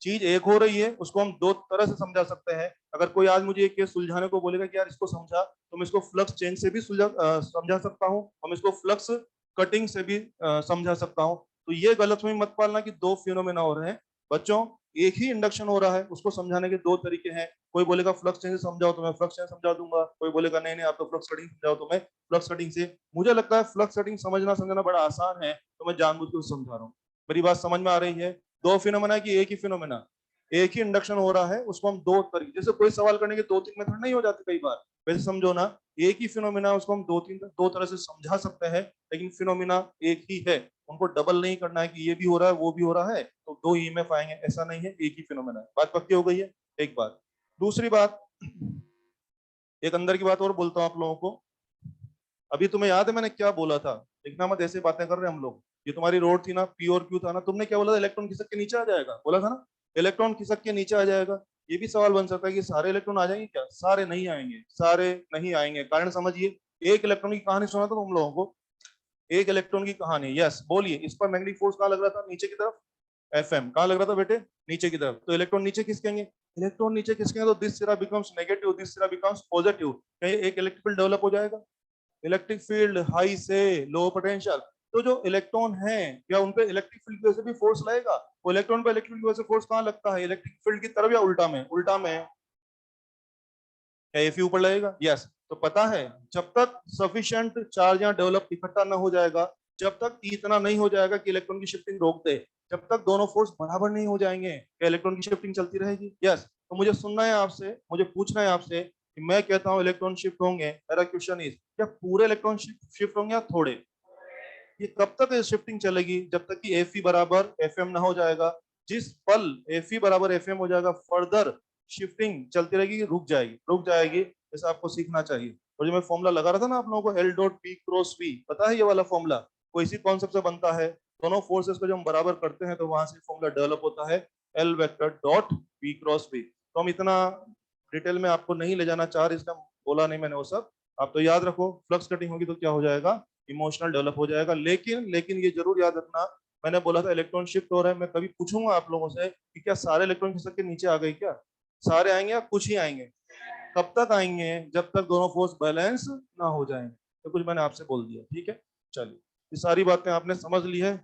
चीज एक हो रही है, उसको हम दो तरह से समझा सकते हैं। अगर कोई आज मुझे एक केस सुलझाने को बोलेगा कि यार इसको समझा, तो मैं इसको फ्लक्स चेंज से भी समझा सकता हूँ, हम इसको फ्लक्स कटिंग से भी समझा सकता हूँ। तो ये गलतफहमी मत पालना कि दो फिनोमेना हो रहे हैं बच्चों, एक ही इंडक्शन हो रहा है, उसको समझाने के दो तरीके हैं। कोई बोलेगा फ्लक्स चेंज से समझाओ, तो मैं फ्लक्स चेंज समझा दूंगा, कोई बोलेगा नहीं नहीं आप तो फ्लक्स कटिंग समझाओ, तो मैं फ्लक्स कटिंग से। मुझे लगता है फ्लक्स कटिंग समझना समझना बड़ा आसान है, तो मैं जानबूझ के समझा रहा हूँ। मेरी बात समझ में आ रही है? दो फिनोमेना की एक ही फिनोमेना, एक ही इंडक्शन हो रहा है, उसको हम दो तरीके, जैसे कोई सवाल करने के दो तीन मेथड नहीं हो जाते कई बार, वैसे समझो ना, एक ही फिनोमिना, उसको हम दो तरह से समझा सकते हैं, लेकिन फिनोमिना एक ही है, उनको डबल नहीं करना है कि ये भी हो रहा है वो भी हो रहा है तो दो ईएमएफ आएंगे, ऐसा नहीं है, एक ही फिनोमिना है। बात पक्की हो गई है? एक बात। दूसरी बात, एक अंदर की बात और बोलता हूँ आप लोगों को। अभी तुम्हें याद है मैंने क्या बोला था, देखना मत ऐसे बातें कर रहे हैं हम लोग। ये तुम्हारी रोड थी ना, पी और क्यू था ना, तुमने क्या बोला था, इलेक्ट्रॉन खिसक के नीचे आ जाएगा, बोला था ना, इलेक्ट्रॉन खिसक के नीचे आ जाएगा। ये भी सवाल बन सकता है कि सारे इलेक्ट्रॉन आ जाएंगे क्या, सारे नहीं आएंगे, सारे नहीं आएंगे, कारण समझिए। एक इलेक्ट्रॉन की कहानी सुना था तुम लोगों को, एक इलेक्ट्रॉन की कहानी। यस, बोलिए इस पर मैग्नेटिक फोर्स कहाँ लग रहा था, नीचे की तरफ, एफएम कहाँ लग रहा था बेटे, नीचे की तरफ, तो इलेक्ट्रॉन नीचे खिसकेंगे, इलेक्ट्रॉन नीचे खिसकेंगे तो दिस सिरा बिकम्स नेगेटिव, दिस सिरा बिकम्स पॉजिटिव, कहीं एक इलेक्ट्रिक फील्ड डेवलप हो जाएगा, इलेक्ट्रिक फील्ड हाई से लो पोटेंशियल। तो जो इलेक्ट्रॉन है, क्या उन पे इलेक्ट्रिक फील्ड की वजह से भी फोर्स लगेगा, वो इलेक्ट्रॉन पे इलेक्ट्रिक फील्ड की वजह से फोर्स कहाँ लगता है, इलेक्ट्रिक फील्ड की तरफ या उल्टा में, उल्टा में, क्या एफी ऊपर लगेगा। यस, तो पता है जब तक सफिशिएंट चार्ज यहाँ डेवलप इकट्ठा ना हो जाएगा, जब तक इतना नहीं हो जाएगा कि इलेक्ट्रॉन की शिफ्टिंग रोक दे, जब तक दोनों फोर्स बराबर नहीं हो जाएंगे, क्या इलेक्ट्रॉन की शिफ्टिंग चलती रहेगी। यस, तो मुझे सुनना है आपसे, मुझे पूछना है आपसे कि मैं कहता हूँ इलेक्ट्रॉन शिफ्ट होंगे, मेरा क्वेश्चन इज क्या पूरे इलेक्ट्रॉन शिफ्ट होंगे या थोड़े। ये कब तक शिफ्टिंग चलेगी, जब तक कि एफ बराबर एफ एम ना हो जाएगा। जिस पल एफ बराबर एफ एम हो जाएगा, फर्दर शिफ्टिंग चलती रहेगी, रुक जाएगी, रुक जाएगी, जैसा आपको सीखना चाहिए। और जो मैं फॉर्मूला लगा रहा था ना आप लोगों को, L dot P cross V, पता है ये वाला फॉर्मूला, वो इसी कॉन्सेप्ट से बनता है। दोनों फोर्सेस को जब हम बराबर करते हैं तो वहां से फॉर्मूला डेवलप होता है, L vector dot P cross V. तो हम इतना डिटेल में आपको नहीं ले जाना चाह रहे, इसलिए बोला नहीं मैंने वो सब। आप तो याद रखो, फ्लक्स कटिंग होगी तो क्या हो जाएगा, इमोशनल डेवलप हो जाएगा। लेकिन ये जरूर याद रखना, मैंने बोला था इलेक्ट्रॉन शिफ्ट हो रहा है, मैं कभी पूछूंगा आप लोगों से कि क्या सारे इलेक्ट्रॉन खिसक के नीचे आ गए क्या, सारे आएंगे या कुछ ही आएंगे। कब तक आएंगे, जब तक दोनों फोर्स बैलेंस ना हो जाएंगे। तो कुछ मैंने आपसे बोल दिया, ठीक है। चलिए, ये सारी बातें आपने समझ ली है।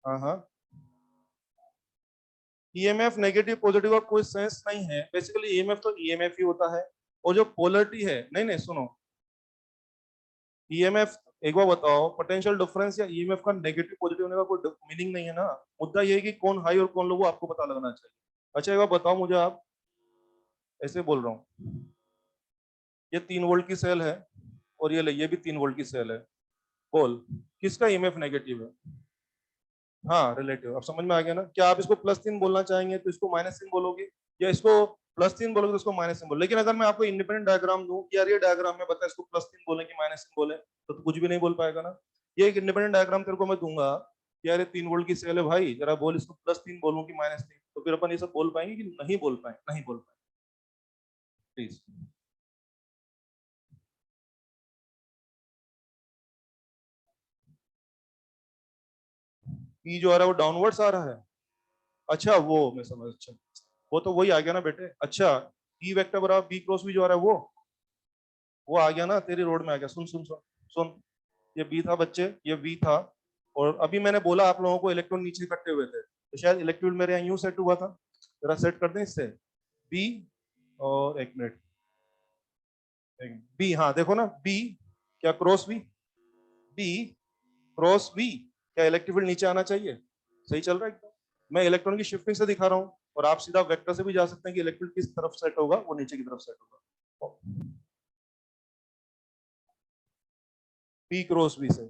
हाँ हाँ, ईएमएफ नेगेटिव पॉजिटिव का कोई सेंस नहीं है, बेसिकली ईएमएफ तो ईएमएफ ही होता है। और जो पोलरिटी है, नहीं नहीं सुनो, ईएमएफ, एक बार बताओ, पोटेंशियल डिफरेंस या ईएमएफ का नेगेटिव पॉजिटिव होने का कोई मीनिंग नहीं है ना। मुद्दा ये है कि कौन हाई और कौन लो, वो आपको पता लगना चाहिए। अच्छा एक बार बताओ मुझे आप, ऐसे बोल रहा हूँ, ये 3 वोल्ट की सेल है और ये भी 3 वोल्ट की सेल है, बोल किसका ईएमएफ नेगेटिव है? हाँ रिलेटिव, अब समझ में आ गया ना। क्या आप इसको +3 बोलना चाहेंगे तो इसको -3 बोलोगे, या इसको +3 बोलोगे तो इसको -3 बोलोगे। लेकिन अगर मैं आपको इंडिपेंडेंट डायग्राम दूं कि यार ये डायग्राम में बता इसको +3 बोले कि -3 बोले, तो कुछ भी नहीं बोल पाएगा ना। ये एक इंडिपेंडेंट डायग्राम तेरे को मैं दूंगा कि यार ये 3 वोल्ट की सेल है भाई, जरा बोल इसको +3 बोलूं कि -3, तो फिर अपन ये सब बोल पाएंगे कि नहीं बोल पाए? नहीं बोल पाए, प्लीज। ई जो आ रहा है वो डाउनवर्ड्स आ रहा है। अच्छा वो मैं समझ, अच्छा वो तो वही आ गया ना बेटे। अच्छा, ई वेक्टर बराबर बी क्रॉस बी जो आ रहा है वो आ गया ना, तेरी रोड में आ गया। सुन सुन सुन सुन, ये बी था बच्चे, ये बी था। और अभी मैंने बोला आप लोगों को इलेक्ट्रॉन नीचे इकट्ठे हुए थे, तो शायद इलेक्ट्रॉन मेरे यहाँ यूं सेट हुआ था। जरा सेट कर दें इससे, बी, और एक मिनट, बी, हाँ देखो ना, बी क्या cross B, B cross B, क्या इलेक्ट्रिक फील्ड नीचे आना चाहिए? सही चल रहा है एकदम। मैं इलेक्ट्रॉन की शिफ्टिंग से दिखा रहा हूँ, और आप सीधा वेक्टर से भी जा सकते हैं कि इलेक्ट्रॉन किस तरफ सेट होगा, वो नीचे की तरफ सेट होगा। पी क्रॉस बी से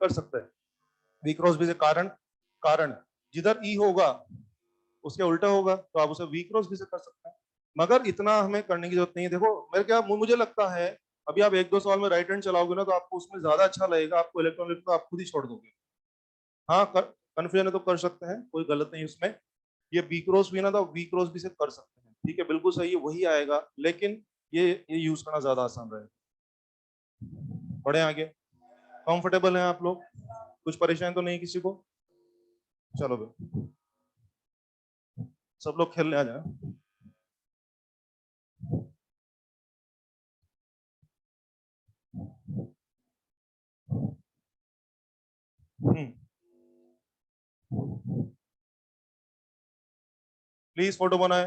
कर सकते हैं, बी क्रॉस बी से। कारण, कारण जिधर ई होगा उसके उल्टा होगा, तो आप उसे वी क्रॉस बी से कर सकते हैं। मगर इतना हमें करने की जरूरत नहीं है। देखो मेरे क्या, मुझे लगता है अभी आप 1-2 साल में राइट हैंड चलाओगे ना, तो आपको उसमें ज्यादा अच्छा लगेगा। आपको इलेक्ट्रॉन लिफ्ट को आप खुद ही छोड़ दोगे। हाँ कर, कन्फ्यूजन है तो कर सकते हैं, कोई गलत नहीं उसमें। ये बी क्रॉस बी ना, तो वी क्रॉस बी से कर सकते हैं, ठीक है, बिल्कुल सही है, वही आएगा। लेकिन ये यूज करना ज्यादा आसान रहेगा। बढ़े आगे, कंफर्टेबल हैं आप लोग? कुछ परेशानी तो नहीं किसी को? चलो भाई, सब लोग खेलने आ जाए। प्लीज फोटो बनाए।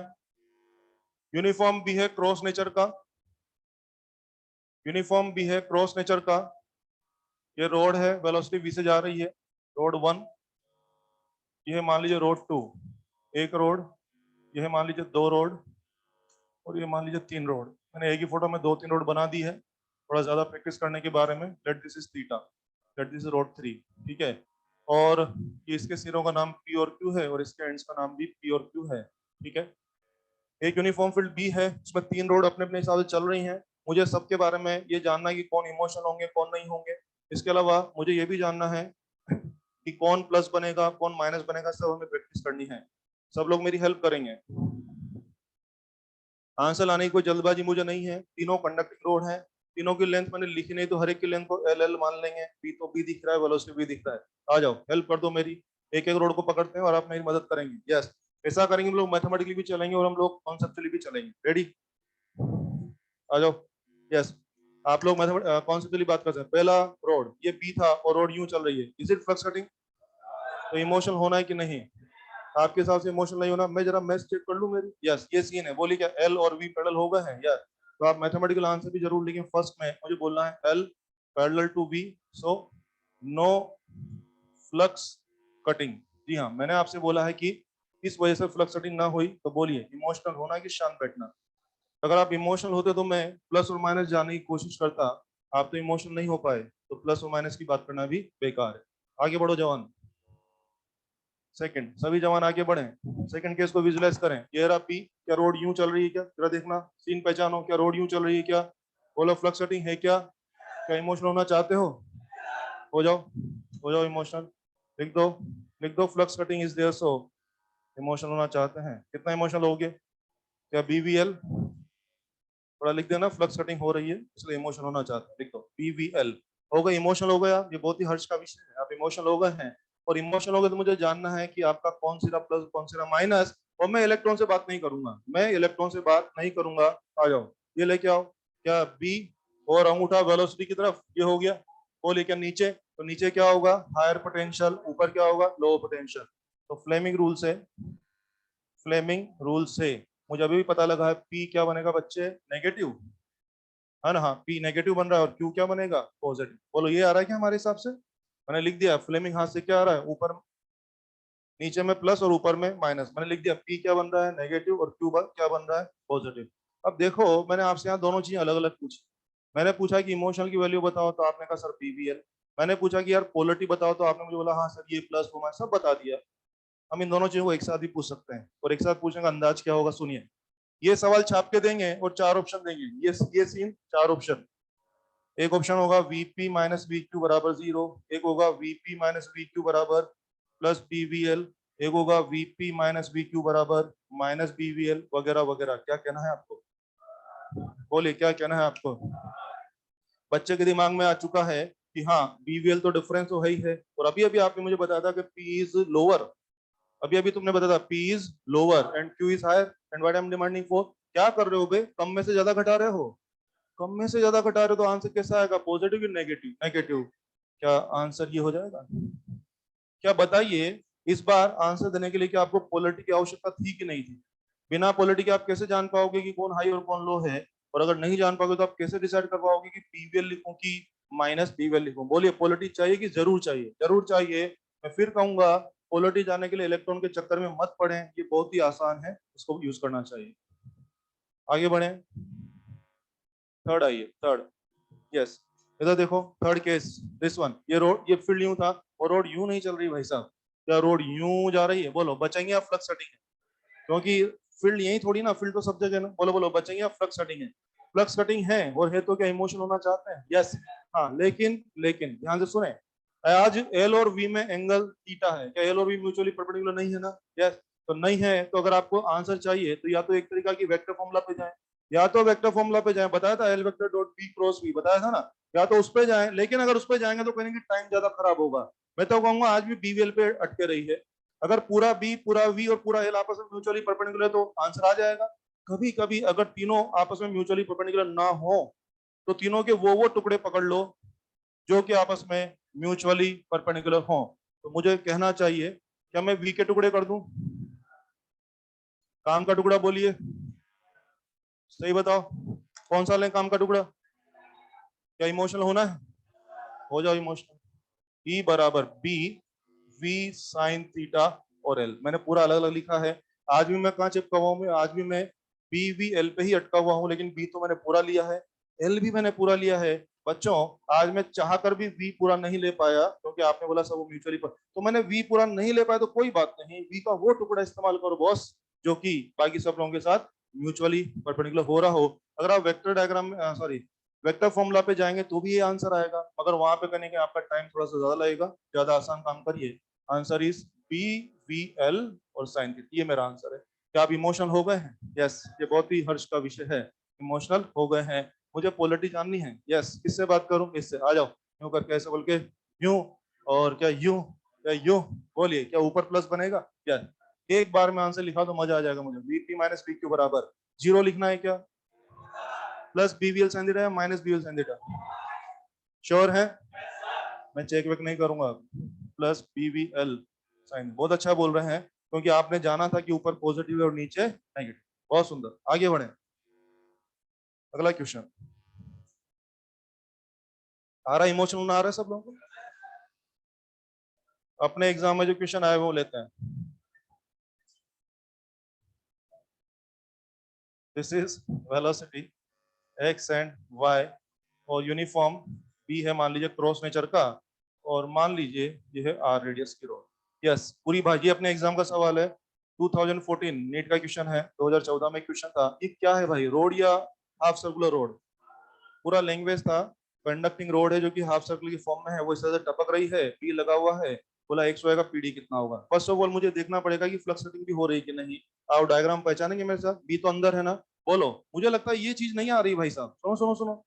यूनिफॉर्म भी है क्रॉस नेचर का, यूनिफॉर्म भी है क्रॉस नेचर का। ये रोड है, वेलोसिटी v से जा रही है, रोड 1। ये मान लीजिए रोड 2, एक रोड। यह मान लीजिए 2 रोड, और ये मान लीजिए 3 रोड। मैंने एक ही फोटो में 2-3 रोड बना दी है, थोड़ा ज्यादा प्रैक्टिस करने के बारे में। Let this is theta, let this is road 3, ठीक है। और ये इसके सिरों का नाम p और q है, और इसके एंड्स का नाम भी p और q है, ठीक है। एक यूनिफॉर्म फील्ड बी है, उसमें 3 रोड अपने अपने हिसाब से चल रही हैं। मुझे सबके बारे में ये जानना है कि कौन इमोशनल होंगे कौन नहीं होंगे। इसके अलावा मुझे ये भी जानना है कि कौन प्लस बनेगा कौन माइनस बनेगा, सब हमें प्रैक्टिस करनी है। सब लोग मेरी हेल्प करेंगे। आंसर लाने की कोई जल्दबाजी मुझे नहीं है। तीनों कंडक्टिंग रोड है, तीनों की लेंथ मैंने लिखी नहीं, तो हर एक की लेंथ को एल एल मान लेंगे। बी तो बी दिख रहा है, वेलोसिटी भी दिख रहा है। आ जाओ हेल्प कर दो मेरी। एक एक रोड को पकड़ते हैं और आप मेरी मदद करेंगे। यस, ऐसा करेंगे हम लोग, मैथमेटिकली भी चलेंगे और हम लोग कॉन्सेप्चुअली भी चलेंगे। रेडी? आ जाओ। यस, आप लोग कॉन्सेप्चुअली बात कर सकते हैं। पहला रोड ये बी था और रोड यूं चल रही है, इज इट फ्लक्स कटिंग? तो इमोशनल होना है कि नहीं? आपके हिसाब से इमोशनल नहीं होना? मैं जरा मैथ चेक कर लूं मेरी। यस, ये सीन है। बोलिए क्या एल और वी पैरेलल हो गए हैं? यस। तो आप मैथमेटिकल आंसर भी जरूर लिखें। फर्स्ट में मुझे बोलना है L parallel to V, so no flux cutting. जी हाँ, मैंने आपसे बोला है कि इस वजह से फ्लक्स कटिंग ना हुई, तो बोलिए इमोशनल होना है कि शांत बैठना? अगर आप इमोशनल होते तो मैं प्लस और माइनस जानने की कोशिश करता। आप तो इमोशनल नहीं हो पाए, तो प्लस और माइनस की बात करना भी बेकार है। आगे बढ़ो जवान। सेकंड, सभी जवान आगे बढ़े। सेकंड केस को विजुलाइज करें। ये रहा पी, क्या रोड यूं चल रही है क्या? जरा देखना, सीन पहचानो, क्या रोड यूं चल रही है क्या? बोलो फ्लक्स कटिंग है क्या? क्या इमोशनल होना चाहते हो जाओ, हो जाओ इमोशनल। लिख दो, लिख दो flux cutting is there, so emotional होना चाहते हैं। कितना इमोशनल हो गए? क्या बीवीएल? थोड़ा लिख देना, फ्लक्स कटिंग हो रही है इसलिए इमोशनल होना चाहते हैं, लिख दो बीवीएल। हो गए, इमोशनल हो गया। ये बहुत ही हर्ष का विषय है, आप इमोशनल हो गए हैं। और इमोशनल हो गए तो मुझे जानना है कि आपका कौन सा प्लस कौन सा माइनस और मैं इलेक्ट्रॉन से बात नहीं करूंगा, मैं इलेक्ट्रॉन से बात नहीं करूंगा। आ जाओ, ये लेके आओ, क्या बी और अंगूठा वेलोसिटी की तरफ, ये हो गया। बोलिए क्या नीचे, तो नीचे क्या होगा, हायर पोटेंशियल, ऊपर क्या होगा, लोअर पोटेंशियल। तो फ्लेमिंग रूल से मुझे अभी भी पता लगा है पी क्या बनेगा बच्चे, नेगेटिव, है ना। हाँ, पी नेगेटिव बन रहा है और क्यू क्या बनेगा, पॉजिटिव। बोलो ये आ रहा है क्या हमारे हिसाब से, मैंने लिख दिया फ्लेमिंग हाथ से क्या आ रहा है, ऊपर नीचे में प्लस और ऊपर में माइनस, मैंने लिख दिया पी क्या बन रहा है, नेगेटिव, और क्यू क्या बन रहा है, पॉजिटिव। अब देखो मैंने आपसे यहाँ दोनों चीजें अलग अलग पूछी। मैंने पूछा कि इमोशनल की वैल्यू बताओ, तो आपने कहा सर पीवीएल। मैंने पूछा कि यार पोलरिटी बताओ, तो आपने मुझे बोला हाँ सर ये प्लस वो माइनस सब बता दिया। हम इन दोनों चीजों को एक साथ भी पूछ सकते हैं, और एक साथ पूछने का अंदाज क्या होगा, सुनिए। ये सवाल छाप के देंगे और 4 ऑप्शन देंगे, ये सीन 4 ऑप्शन। एक ऑप्शन होगा वीपी माइनस वी क्यू बराबर 0, एक होगा वीपी माइनस वी क्यू बराबर प्लस बीवीएल, एक होगा वीपी माइनस वी क्यू बराबर माइनस बीवीएल, वगैरह वगैरह। क्या कहना है आपको, बोलिए क्या कहना है आपको। बच्चे के दिमाग में आ चुका है कि हाँ बीवीएल तो डिफरेंस तो है ही है, और अभी अभी आपने मुझे बताया था कि पी इज लोअर, अभी अभी तुमने बताया था P is lower end Q is higher, and what I am demanding for. क्या कर रहे हो बे, कम में से ज्यादा घटा रहे हो, कम में से ज्यादा घटा रहे हो, तो आंसर कैसा आएगा, पॉजिटिव या नेगेटिव, नेगेटिव। क्या आंसर ये हो जाएगा, क्या बताइए। इस बार आंसर देने के लिए कि आपको पोलरिटी की आवश्यकता थी कि नहीं थी। बिना पोलरिटी के आप कैसे जान पाओगे कि कौन हाई और कौन लो है, और अगर नहीं जान पाओगे तो आप कैसे डिसाइड कर पाओगे कि पीवीएल लिखूं कि माइनस बीवीएल लिखूं। बोलिए पोलरिटी चाहिए कि जरूर चाहिए, जरूर चाहिए। मैं फिर कहूंगा पोलरिटी जाने के लिए इलेक्ट्रॉन के चक्कर में मत पड़े, ये बहुत ही आसान है, इसको यूज करना चाहिए। आगे बढ़े, थर्ड आइए, थर्ड। यस, इधर देखो, थर्ड केस, दिस वन। ये रोड, ये फील्ड यूं था और रोड यूं नहीं चल रही भाई साहब, क्या रोड यूं जा रही है, बोलो बचेंगे या फ्लक्स सेटिंग है, क्योंकि फील्ड यही थोड़ी ना, फील्ड तो सब जगह ना। बोलो बोलो बचेंगे या फ्लक्स सेटिंग है, फ्लक्स कटिंग है, और है तो क्या इमोशन होना चाहते हैं, यस। हाँ लेकिन लेकिन ध्यान से सुने, आज एल और वी में एंगल थीटा है, क्या एल और वी म्यूचुअली परपेंडिकुलर नहीं है ना, यस। तो नहीं है, तो अगर आपको आंसर चाहिए तो या तो एक तरीका की वेक्टर फॉर्मूला पे जाए, या तो वेक्टर फॉर्मूला पे जाए, बताया था L vector dot B cross V, बताया था ना, या तो उस पे जाए। लेकिन अगर उस पे जाएंगे तो कहेंगे टाइम ज्यादा खराब होगा, मैं तो कहूंगा आज भी बीवीएल पे अटके रही है। अगर पूरा बी पूरा वी और पूरा एल आपस में म्यूचुअली परपेंडिकुलर है तो आंसर आ जाएगा। कभी कभी अगर तीनों आपस में म्यूचुअली परपेंडिकुलर ना हो, तो तीनों के वो टुकड़े पकड़ लो जो कि आपस में म्यूचुअली परपेंडिकुलर हो। तो मुझे कहना चाहिए, क्या मैं वी के टुकड़े कर दूं, काम का टुकड़ा बोलिए, सही बताओ, कौन सा लें काम का टुकड़ा, क्या इमोशनल होना है, हो जाओ इमोशनल। ई बराबर बी वी साइन थीटा और एल, मैंने पूरा अलग अलग लिखा है। आज भी मैं कहाँ चिपका हुआ हूँ, आज भी मैं बी वी एल पे ही अटका हुआ हूँ, लेकिन बी तो मैंने पूरा लिया है, एल भी मैंने पूरा लिया है। बच्चों आज मैं चाह कर भी वी पूरा नहीं ले पाया, क्योंकि आपने बोला सब वो म्यूचुअली पर, तो मैंने वी पूरा नहीं ले पाया, तो कोई बात नहीं, वी का वो टुकड़ा इस्तेमाल करो बॉस जो कि बाकी सब लोगों के साथ म्यूचुअली परपेंडिकुलर हो रहा हो। अगर आप वेक्टर डायग्राम में सॉरी वेक्टर फॉर्मूला पे जाएंगे तो भी ये आंसर आएगा, मगर वहां पे करने के आपका टाइम थोड़ा सा ज्यादा लगेगा, ज्यादा आसान काम करिए। Answer is P V L और साइन थीटा, ये मेरा आंसर है। क्या आप इमोशनल हो गए हैं, यस, ये बहुत ही हर्ष का विषय है, इमोशनल हो गए हैं। मुझे पोलरिटी जाननी है, यस, किससे बात करूं, इससे, आ जाओ, यूं करके ऐसे बोल के, यूं, और क्या यूं, क्या यूं, बोलिए क्या ऊपर प्लस बनेगा क्या, एक बार में आंसर लिखा तो मजा आ जाएगा मुझे। वीपी माइनस वी क्यू बराबर 0 लिखना है क्या, प्लस बीवीएल साइन थीटा या minus BVL sine theta, sure है, मैं चेक वेक नहीं करूंगा, प्लस बीवीएल साइन, बहुत अच्छा बोल रहे हैं, क्योंकि आपने जाना था कि ऊपर पॉजिटिव है और नीचे नेगेटिव। बहुत सुंदर, आगे बढ़े, अगला क्वेश्चन। आ रहा इमोशन आ रहा है सब लोगों को, अपने एग्जाम में जो क्वेश्चन आए वो लेते हैं। This is velocity X and Y, और यूनिफॉर्म बी है मान लीजिए क्रॉस नेचर का, और मान लीजिए ये है आर रेडियस की रोड। यस, पूरी भाजी अपने एग्जाम का सवाल है, 2014 नीट का क्वेश्चन है, 2014 में क्वेश्चन था। ये क्या है भाई, रोड या हाफ सर्कुलर रोड, पूरा लैंग्वेज था, कंडक्टिंग रोड है जो कि हाफ सर्कल की फॉर्म में है, वो इस तरह से टपक रही है, पी लगा हुआ है, बोला 100 का पीडी कितना होगा। फर्स्ट ऑफ ऑल मुझे देखना पड़ेगा कि फ्लक्स सेटिंग भी हो रही कि नहीं। आप डायग्राम पहचानेंगे मेरे साथ, बी तो अंदर है ना, बोलो। मुझे लगता है ये चीज नहीं आ रही भाई साहब, सुनो सुनो सुनो,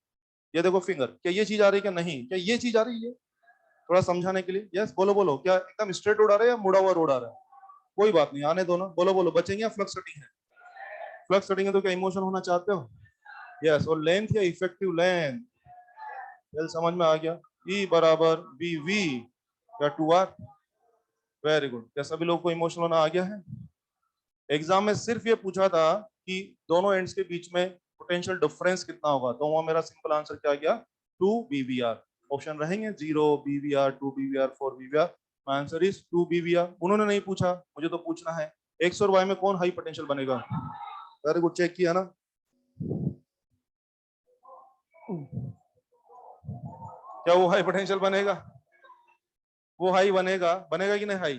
ये देखो फिंगर, क्या ये चीज आ रही है क्या, नहीं, क्या ये चीज आ रही है, थोड़ा समझाने के लिए, यस बोलो बोलो, क्या एकदम स्ट्रेट रोड आ रहा है या मुड़ा हुआ रोड आ रहा है, कोई बात नहीं, आने दो ना, बोलो बोलो, बचेंगे या फ्लक्स कटिंग है? फ्लक्स कटिंग है तो क्या इमोशन होना चाहते हो? यस। और लेंथ या इफेक्टिव लेंथ, समझ में आ गया? ई बराबर बी वी या टू आर। Very good. क्या सभी लोगों को इमोशन होना आ गया है? एग्जाम में सिर्फ ये पूछा था कि दोनों एंड्स के बीच में पोटेंशियल डिफरेंस कितना होगा, तो वहां मेरा सिंपल आंसर क्या गया? 2 BVR। ऑप्शन रहेंगे 0 BVR, 2 BVR, 4 BVR। My answer is 2 BVR। उन्होंने नहीं पूछा, मुझे तो पूछना है एक्स और वाई में कौन हाई पोटेंशियल बनेगा। वेरी गुड, चेक किया ना? क्या वो हाई पोटेंशियल बनेगा? वो हाई बनेगा, बनेगा कि नहीं हाई?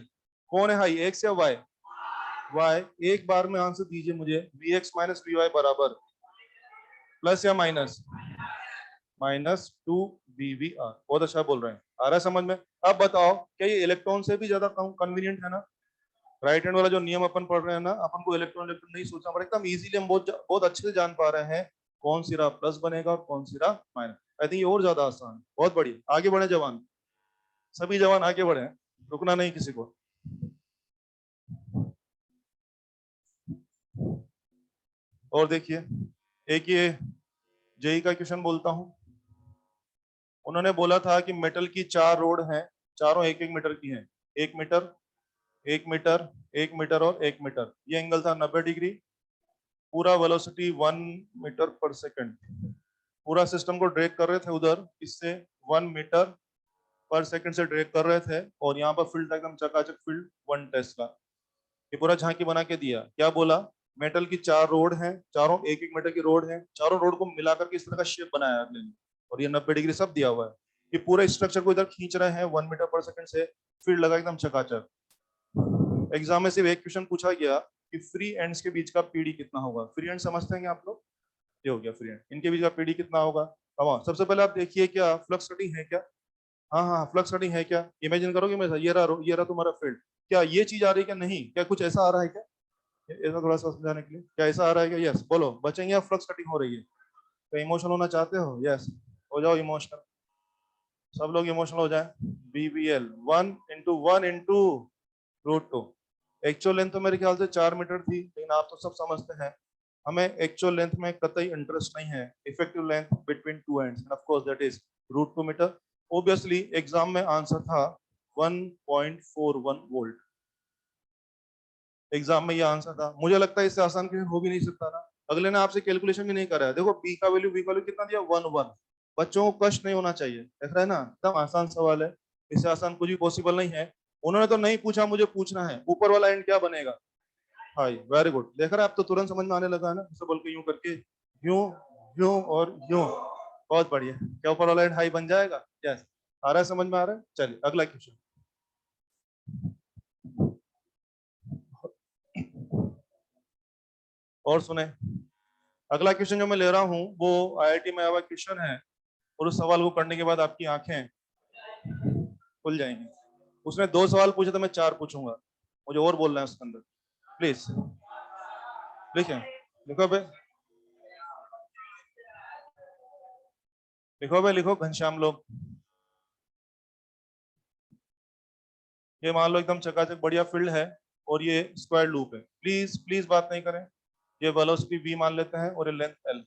कौन है हाई, एक्स या वाई? वाई। एक बार में आंसर दीजिए मुझे, Vx माइनस Vy बराबर प्लस या माइनस? -2 BVR। बहुत अच्छा बोल रहे हैं, आ रहा है समझ में? अब बताओ, क्या ये इलेक्ट्रॉन से भी ज्यादा कन्वीनियंट है ना? राइट हैंड वाला जो नियम अपन पढ़ रहे हैं ना, अपन को इलेक्ट्रॉन इलेक्ट्रॉन नहीं सोचना पड़ेगा, एकदम इजीली हम बहुत बहुत अच्छे से जान पा रहे हैं कौन सिरा प्लस बनेगा और कौन सिरा माइनस। आई थिंक ये और ज्यादा आसान है। बहुत बढ़िया, आगे बढ़े जवान, सभी जवान आगे बढ़े, रुकना नहीं किसी को। और देखिए, एक ये जेई का क्वेश्चन बोलता हूं। उन्होंने बोला था कि मेटल की 4 रोड हैं, चारों 1-1 मीटर की हैं। 1 मीटर, 1 मीटर, 1 मीटर और 1 मीटर। ये एंगल था 90 डिग्री। पूरा वेलोसिटी 1 मीटर पर सेकंड। पूरा सिस्टम को ड्रैग कर रहे थे उधर, इससे 1 मीटर पर सेकंड से ड्रैग कर रहे थे। और यहाँ पर फील्ड एकदम चकाचक फील्ड 1 टेस्ला। ये पूरा झांकी बना के दिया। क्या बोला? मेटल की 4 रोड हैं, चारों 1-1 मीटर की रोड हैं, चारों रोड को मिलाकर के इस तरह का शेप बनाया है अगले ने। और ये 90 डिग्री सब दिया हुआ है। ये पूरे स्ट्रक्चर को इधर खींच रहे हैं 1 मीटर पर सेकंड से, फील्ड लगा एकदम चकाचक। एग्जाम में सिर्फ एक क्वेश्चन पूछा गया कि फ्री एंड्स के बीच का पीडी कितना होगा। फ्री एंड समझते हैं क्या आप लोग? ये हो गया फ्री एंड, इनके बीच का पीडी कितना होगा। अब सबसे पहले आप देखिए, क्या फ्लक्स कटिंग है क्या? हाँ हाँ, फ्लक्स कटिंग है क्या? इमेजिन करोगे मेरे साथ, ये रहा तुम्हारा फील्ड। क्या ये चीज आ रही है क्या? नहीं। क्या कुछ ऐसा आ रहा है क्या? ऐसा थोड़ा सा समझाने के लिए, क्या ऐसा आ रहा है क्या? यस बोलो, बचेंगे या फ्लक्स कटिंग हो रही है? तो इमोशनल होना चाहते हो? यस, हो जाओ इमोशनल, सब लोग इमोशनल हो जाए। BBL 1 × 1 × √2। एक्चुअल लेंथ तो मेरे ख्याल से 4 मीटर थी, लेकिन आप तो सब समझते हैं हमें एक्चुअल लेंथ में कतई इंटरेस्ट नहीं है। Effective length between two ends, of course that is √2 metre. Obviously exam में आंसर था 1.41 वोल्ट। एग्जाम में ये आंसर था। मुझे लगता है इससे आसान क्वेश्चन हो भी नहीं सकता ना। अगले ने आपसे कैलकुलेशन भी नहीं करा है। देखो बी का वैल्यू कितना दिया, 1 1। बच्चों को कष्ट नहीं होना चाहिए, देख रहे हैं ना, एकदम आसान सवाल है। इससे आसान कुछ भी पॉसिबल नहीं है। उन्होंने तो नहीं पूछा, मुझे पूछना है ऊपर वाला एंड क्या बनेगा। हाई। वेरी गुड, देख रहे हैं आप तो तुरंत समझ में आने लगा है ना, इसे बोल के यूं करके, यूं, यूं और यूं। बहुत बढ़िया। क्या ऊपर वाला एंड हाई बन जाएगा? यस। आ रहा है, समझ में आ रहा है? चलिए अगला क्वेश्चन। और सुने, अगला क्वेश्चन जो मैं ले रहा हूँ वो IIT में आया हुआ क्वेश्चन है। और उस सवाल को करने के बाद आपकी आंखें खुल जाएंगी। उसने 2 सवाल पूछे तो मैं 4 पूछूंगा, मुझे और बोलना है उसके अंदर। प्लीज लिखें, लिखो भाई, लिखो भाई, लिखो घनश्याम लोग। ये मान लो एकदम चकाचक बढ़िया फील्ड है और ये स्क्वायर लूप है। प्लीज प्लीज बात नहीं करें। ये वेलोसिटी v मान लेते हैं और ये लेंथ l है।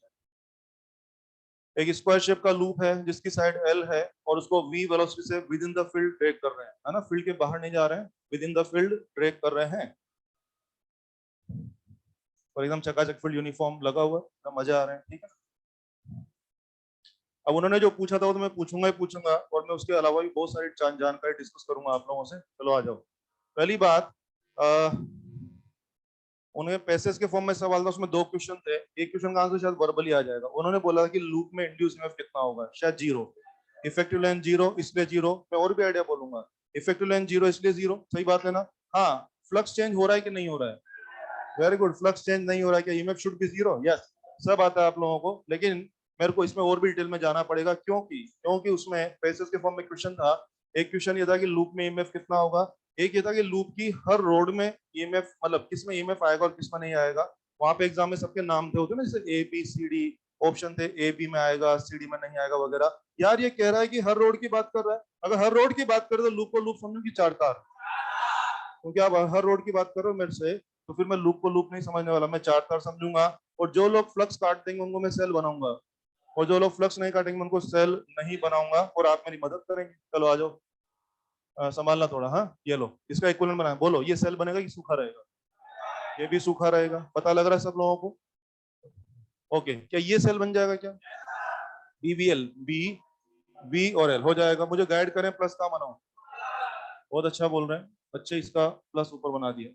एक स्क्वायर शेप का लूप है जिसकी साइड l है, और उसको v वेलोसिटी से with in the field drag कर रहे हैं, है ना, फील्ड के बाहर नहीं जा रहे हैं, with in the field drag कर रहे हैं। और एकदम चकाचक फील्ड यूनिफॉर्म लगा हुआ है, एकदम मजा आ रहे हैं, ठीक है। अब उन्होंने जो पूछा था वो तो मैं पूछूंगा ही पूछूंगा, और मैं उसके अलावा भी बहुत सारी जानकारी डिस्कस करूंगा आप लोगों से। चलो आ जाओ। पहली बात, उन्हें पैसेज के फॉर्म में सवाल था, उसमें 2 क्वेश्चन थे। एक क्वेश्चन का आंसर शायद वर्बली आ जाएगा। उन्होंने बोला कि लूप में इंड्यूस ईएमएफ कितना होगा, शायद 0। इफेक्टिव लेंथ 0 इसलिए 0। मैं और भी आइडिया बोलूंगा। इफेक्टिव लेंथ 0 इसलिए 0, सही बात है ना? हाँ। फ्लक्स चेंज हो रहा है कि नहीं हो रहा है? वेरी गुड, फ्लक्स चेंज नहीं हो रहा है, क्या ईएमएफ शुड बी 0? यस। सब आता है आप लोगों को, लेकिन मेरे को इसमें और भी डिटेल में जाना पड़ेगा। क्योंकि क्योंकि उसमें पैसेज के फॉर्म में क्वेश्चन था। एक क्वेश्चन ये था कि लूप में ईएमएफ कितना होगा। एक ये था कि लूप की हर रोड में ईएमएफ, मतलब किस में ईएमएफ आएगा और किस में नहीं आएगा। वहां पे एग्जाम में सबके नाम थे होते ना, जैसे ABCD ऑप्शन थे, AB में आएगा, CD में नहीं आएगा वगैरह। यार ये कह रहा है कि हर रोड की बात कर रहा है। अगर हर रोड की बात करे तो लूप को लूप समझो कि 4 तार। क्योंकि आप हर रोड की बात कर रहे हो मेरे से, तो फिर मैं लूप को लूप नहीं समझने वाला, मैं चार तार समझूंगा। और जो लोग फ्लक्स काट देंगे उनको मैं सेल बनाऊंगा, और जो लोग फ्लक्स नहीं काटेंगे उनको सेल नहीं बनाऊंगा, और आप मेरी मदद करेंगे। चलो आ जाओ, संभालना थोड़ा। हाँ ये लो, इसका इक्विवेलेंट बनाया, बोलो ये सेल बनेगा कि सूखा रहेगा? ये भी सूखा रहेगा, पता लग रहा है सब लोगों को? ओके, क्या ये सेल बन जाएगा क्या? बीवीएल, बी बी और एल हो जाएगा। मुझे गाइड करें, प्लस का बनाओ। बहुत अच्छा बोल रहे हैं बच्चे, इसका प्लस ऊपर बना दिया,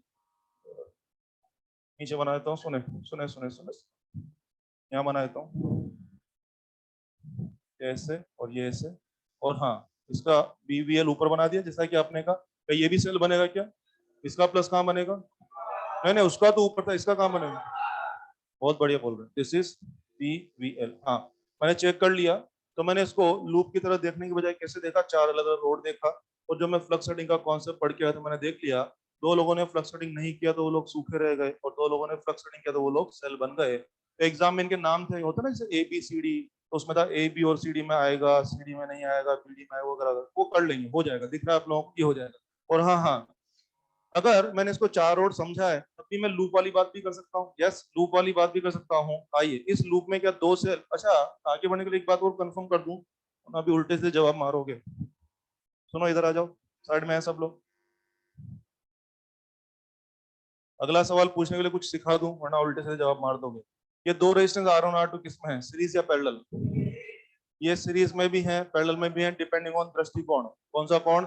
नीचे बना देता हूँ। सुने सुने सुने सुने, यहाँ बना देता हूँ, ऐसे और ये ऐसे। और हाँ, इसका बीवीएल ऊपर बना दिया जैसा कि आपने कहा। क्या ये भी सेल बनेगा क्या? इसका प्लस कहाँ बनेगा? नहीं नहीं, उसका तो ऊपर था, इसका कहाँ बनेगा? बहुत बढ़िया बोल रहे हैं, दिस इज बीवीएल। हाँ, मैंने चेक कर लिया। तो मैंने इसको लूप की तरह देखने की बजाय कैसे देखा, चार अलग अलग रोड देखा। और जो मैं फ्लक्स सेटिंग का कॉन्सेप्ट पढ़ के आया तो मैंने देख लिया, दो लोगों ने फ्लक्स सेटिंग नहीं किया तो वो लोग सूखे रह गए, और दो लोगों ने फ्लक्स सेटिंग किया तो वो लोग सेल बन गए। तो एग्जाम में इनके नाम थे, होता ना जैसे ए बी सी डी, तो उसमें था ए बी और सी डी में आएगा, सी डी में नहीं आएगा, बी डी में आएगा, वगैरह। वो कर लेंगे, हो जाएगा, दिख रहा है आप लोगों को, ये हो जाएगा। और हाँ हाँ, अगर मैंने इसको चार रोड समझा है तब भी मैं लूप वाली बात भी कर सकता हूँ। यस, लूप वाली बात भी कर सकता हूँ। आइए, इस लूप में क्या दो सेल, अच्छा आगे बढ़ने के लिए एक बात और कंफर्म कर दूं, अभी उल्टे से जवाब मारोगे। सुनो, इधर आ जाओ, साइड में है सब लोग। अगला सवाल पूछने के लिए कुछ सिखा दूं, वरना उल्टे से जवाब मार दोगे। ये दो रेजिस्टेंस R1 R2 किसमें है, सीरीज या पैरेलल? ये सीरीज में भी है, पैरेलल में भी है, डिपेंडिंग ऑन दृष्टिकोण। कौन सा कोण?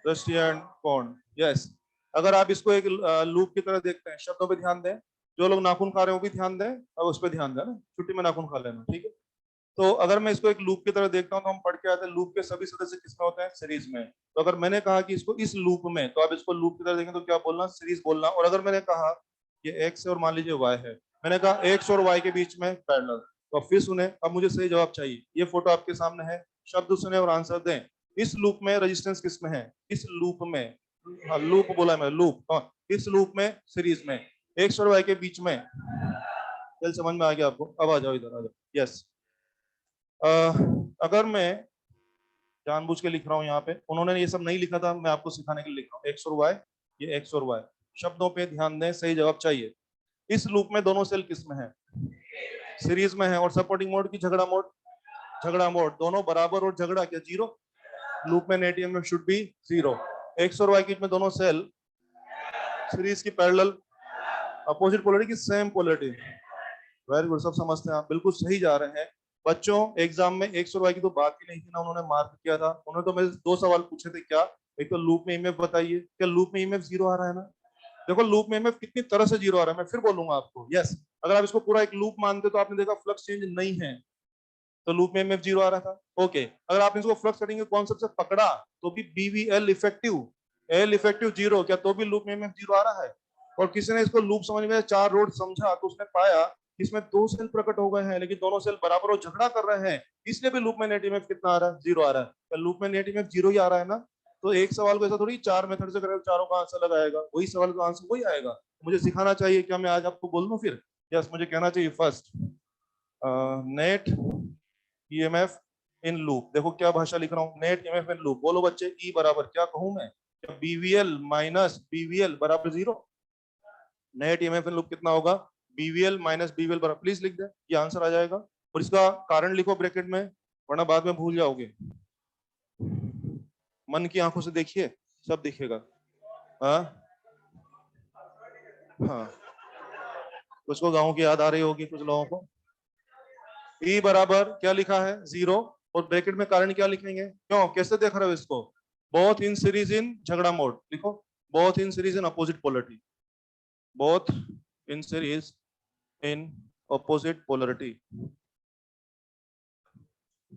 दृष्टिकोण कोण। यस। अगर आप इसको एक लूप की तरह देखते हैं, शब्दों पे ध्यान दें। जो लोग नाखून खा रहे हैं वो भी ध्यान दें, अब उस पर ध्यान दें ना, छुट्टी में नाखून खा लेना, ठीक है? तो अगर मैं इसको एक लूप की तरह देखता हूँ तो हम पढ़ के आते हैं लूप के सभी सदस्य किसमें होते हैं, सीरीज में। तो अगर मैंने कहा कि इसको इस लूप में, तो आप इसको लूप की तरह देखें तो क्या बोलना, सीरीज बोलना। और अगर मैंने कहा ये एक्स है और मान लीजिए वाई है, मैंने कहा एक्स और वाई के बीच में पैरेलल। तो अब फिर सुने, अब मुझे सही जवाब चाहिए। ये फोटो आपके सामने है, शब्द सुने और आंसर दें। इस लूप में रेजिस्टेंस किसमें है, इस लूप में? हाँ लूप बोला मैं, लूप। हाँ, इस लूप में सीरीज में, एक्स और वाई के बीच में। चल समझ में आ गया आपको? अब आ जाओ, इधर आ जाओ। यस। अगर मैं जानबूझ के लिख रहा हूँ, यहाँ पे उन्होंने ये सब नहीं लिखा था, मैं आपको सिखाने के लिए लिख रहा हूँ, एक्स और वाई। ये एक्स और वाई, शब्दों पे ध्यान दें, सही जवाब चाहिए। इस लूप में दोनों सेल किस में है, सीरीज में है। और सपोर्टिंग मोड की झगड़ा मोड, झगड़ा मोड दोनों बराबर और झगड़ा क्या जीरो? लूप में net EMF should be zero. X और वाई के बीच में दोनों सेल सीरीज की पैरेलल, अपोजिट पोलरिटी की सेम पोलरिटी। वेरी गुड, सब समझते हैं आप, बिल्कुल सही जा रहे हैं। बच्चों, एग्जाम में एक्स और वाई की तो बात ही नहीं थी ना, उन्होंने मार्क किया था। उन्होंने तो मेरे दो सवाल पूछे थे, क्या? एक तो लूप में ईएमएफ बताइए, क्या लूप में ईएमएफ जीरो आ रहा है ना? देखो लूप में ईएमएफ कितनी तरह से जीरो आ रहा है, मैं फिर बोलूंगा आपको। यस, अगर आप इसको पूरा एक लूप मानते तो आपने देखा फ्लक्स चेंज नहीं है, तो लूप में ईएमएफ जीरो आ रहा था। ओके, अगर आपने इसको फ्लक्स कटिंग के कॉन्सेप्ट से पकड़ा तो भी BVL effective, L effective zero, क्या तो भी लूप में ईएमएफ जीरो आ रहा है? और किसी ने इसको लूप समझ में चार रोड समझा तो उसने पाया इसमें दो सेल प्रकट हो गए हैं, लेकिन दोनों सेल बराबर और झगड़ा कर रहे हैं, इसलिए भी लूप में नेट ईएमएफ कितना आ रहा है, जीरो आ रहा है। क्या लूप में नेट ईएमएफ जीरो ही आ रहा है ना? तो एक सवाल को ऐसा थोड़ी चार मेथड से करें चारों का आंसर लगाएगा, वही सवाल का आंसर वही आएगा। मुझे सिखाना चाहिए, क्या मैं आज आपको बोल दूं फिर? यस, मुझे कहना चाहिए first net EMF in loop. देखो क्या भाषा लिख रहा हूँ, नेट ईएमएफ इन लूप। बोलो बच्चे, ई बराबर क्या कहूं मैं, बीवीएल माइनस बीवीएल बराबर zero. Net EMF in loop कितना होगा, बीवीएल माइनस बीवीएल बराबर, प्लीज लिख दे, ये आंसर आ जाएगा। और इसका कारण लिखो ब्रैकेट में, वरना बाद में भूल जाओगे। मन की आंखों से देखिए, सब दिखेगा। हाँ हाँ, कुछ को गाँव की याद आ रही होगी कुछ लोगों को। ई बराबर क्या लिखा है, जीरो। और ब्रैकेट में कारण क्या लिखेंगे, क्यों, कैसे देख रहे हो इसको? बोथ इन सीरीज इन झगड़ा मोड लिखो, both in series in opposite polarity, both in series in opposite polarity.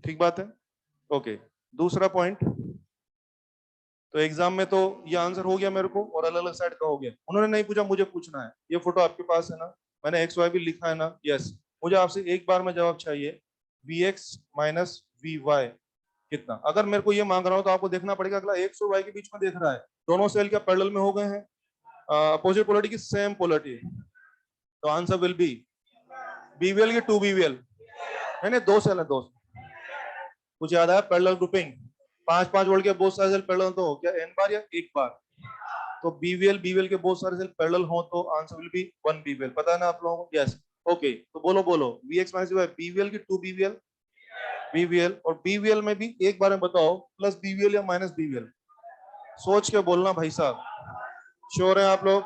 ठीक बात है? ओके, दूसरा पॉइंट। तो एग्जाम में तो ये आंसर हो गया मेरे को, और अलग अलग साइड का हो गया। उन्होंने नहीं पूछा, मुझे पूछना है। ये फोटो आपके पास है ना, मैंने एक्स वाई भी लिखा है ना? यस। मुझे आपसे एक बार में जवाब चाहिए, V X minus V Y कितना? अगर मेरे को ये मांग रहा हो तो आपको देखना पड़ेगा अगला एक्स और वाई के बीच में देख रहा है, दोनों सेल क्या पैरेलल में हो गए हैं, अपोजिट पोलरिटी की सेम पोलरिटी। तो आंसर विल बी बीवीएल की टू बीवीएल, नहीं दो सेल है, दो। कुछ याद आया? पैरेलल ग्रुपिंग, 5-5 वोल्ट के बोथ साइड पैरेलल, तो क्या एन बार या एक बार? तो बीवीएल के बहुत सारे सेल पैरेलल हो तो आंसर विल बी 1 बीवीएल। पता है ना आप लोगों को? यस। ओके, तो बोलो बोलो वीएक्स माइनस वाई बीवीएल की 2 बीवीएल, बीवीएल और बीवीएल में भी एक बार में बताओ प्लस बीवीएल या माइनस बीवीएल, सोच के बोलना भाई साहब। श्योर है आप लोग?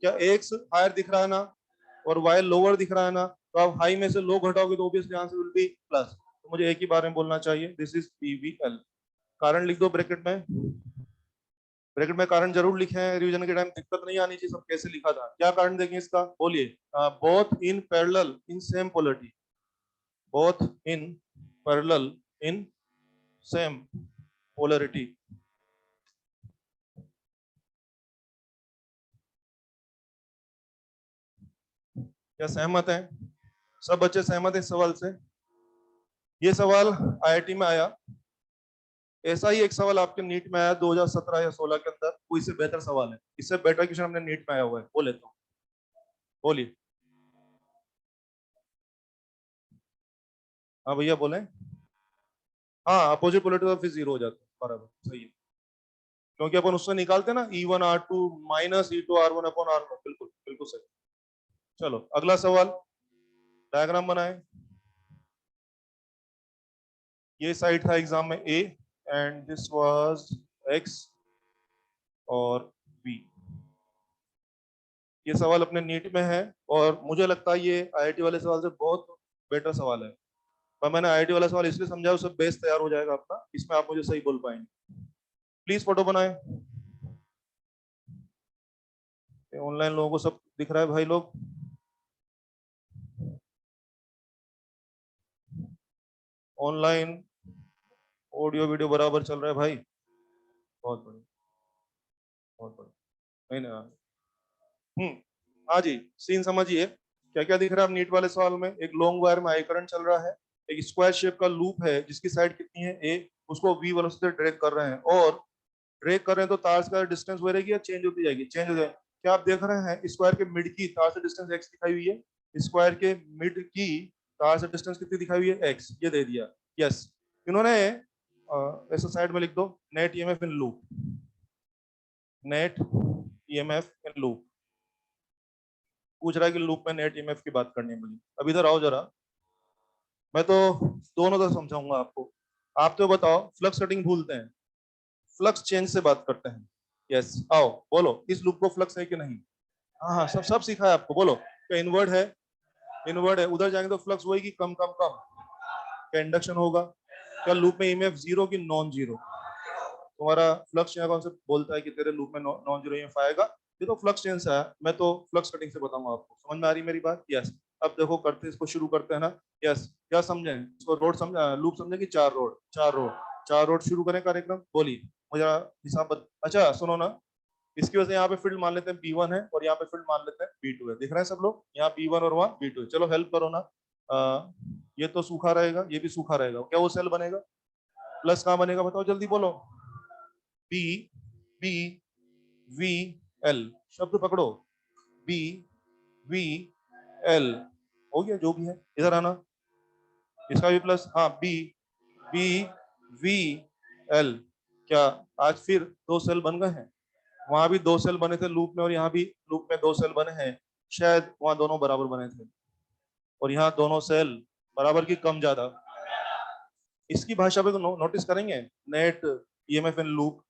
क्या एक्स हायर दिख रहा है ना और वाई लोअर दिख रहा है ना, तो आप हाई में से लो घटाओगे तो obviously answer will be plus. तो मुझे एक ही बार में बोलना चाहिए दिस इज बीवीएल। कारण लिख दो ब्रैकेट में, ब्रैकेट में कारण जरूर लिखे हैं, रिवीजन के टाइम दिक्कत नहीं आनी चाहिए। सब कैसे लिखा था, क्या कारण देंगे इसका बोलिए? Both in parallel in same polarity, both in parallel in same polarity. क्या सहमत हैं सब बच्चे? सहमत है इस सवाल से? ये सवाल आईआईटी में आया, ऐसा ही एक सवाल आपके नीट में आया 2017 या 16 के अंदर, वो इससे बेहतर सवाल है, इससे बेटर क्वेश्चन हमने नीट में आया हुआ है। बोले तो बोलिए। हाँ भैया बोले। हाँ, अपोजिट पोलरिटी तो फिर जीरो हो जाता है, बराबर सही है, क्योंकि अपन उससे निकालते हैं ना E1R2 minus E2R1 upon R1। बिल्कुल बिल्कुल सही। चलो अगला सवाल, डायग्राम बनाए। ये साइड था एग्जाम में A and this was X और B। ये सवाल अपने नीट में है और मुझे लगता है ये आईआईटी वाले सवाल से बहुत बेटर सवाल है। पर मैंने आईआईटी वाला सवाल इसलिए समझा, उससे बेस तैयार हो जाएगा आपका, इसमें आप मुझे सही बोल पाएंगे। प्लीज फोटो बनाए। ऑनलाइन लोगों को सब दिख रहा है भाई लोग? ऑनलाइन ऑडियो वीडियो बराबर चल रहा है भाई? बहुत बढ़िया, बहुत बढ़िया। नहीं ना? हाँ जी, सीन समझिए। क्या क्या दिख रहा है अब नीट वाले सवाल में? एक लॉन्ग वायर में आई करंट चल रहा है, एक स्क्वायर शेप का लूप है जिसकी साइड कितनी है A, उसको V वेलोसिटी से ड्रैग कर रहे हैं, और ड्रैग कर रहे हैं तो तार का डिस्टेंस बढ़ेगी या चेंज होती जाएगी? चेंज हो जाएगी। क्या आप देख रहे हैं स्क्वायर के मिड की तार से डिस्टेंस x दिखाई हुई है, स्क्वायर के मिड की तार से डिस्टेंस कितनी दिखाई हुई है? x, ये दे दिया। यस, इन्होंने ऐसा साइड में लिख दो net EMF in loop, net EMF in loop. पूछ रहा है कि लूप में नेट ईएमएफ की बात करनी है मुझे। अब इधर आओ जरा, मैं तो दोनों तरफ समझाऊंगा आपको। आप तो बताओ फ्लक्स कटिंग भूलते हैं, फ्लक्स चेंज से बात करते हैं। यस, आओ बोलो इस लूप को फ्लक्स है कि नहीं? हाँ हाँ, सब सब सीखा है आपको। बोलो क्या इनवर्ड है? इनवर्ड है। उधर जाएंगे तो फ्लक्स वही की कम कम कम, क्या इंडक्शन होगा? क्या लूप में ईएमएफ जीरो की नॉन जीरो? तुम्हारा फ्लक्स यहाँ कौन से बोलता है कि तेरे लूप में नॉन जीरो ईएमएफ आएगा? ये तो फ्लक्स चेंज है, मैं तो फ्लक्स कटिंग से बताऊंगा आपको। समझ में आ रही मेरी बात? यस। अब देखो करते इसको शुरू करते हैं ना। यस, क्या समझे इसको? रोड समझ, लूप समझे कि चार रोड? चार रोड, चार रोड शुरू करें कार्यक्रम। बोलिए मुझे हिसाब अच्छा सुनो ना, इसकी वजह से यहाँ पे फील्ड मान लेते हैं B1 है और यहाँ पे फील्ड मान लेते हैं B2 है। दिख रहा है सब लोग? यहाँ B1 और वहाँ B2 है। चलो हेल्प करो ना। ये तो सूखा रहेगा, ये भी सूखा रहेगा, क्या वो सेल बनेगा? प्लस कहाँ बनेगा बताओ जल्दी बोलो? B B V L, शब्द पकड़ो। B V L हो गया जो भी है। इधर आना, इसका भी प्लस। हाँ B B V L, क्या आज फिर दो सेल बन गए हैं? वहां भी दो सेल बने थे लूप में और यहाँ भी लूप में दो सेल बने हैं, शायद वहां दोनों बराबर बने थे और यहाँ दोनों सेल बराबर की कम ज्यादा। इसकी भाषा पे तो नोटिस करेंगे, नेट ईएमएफ इन लूप।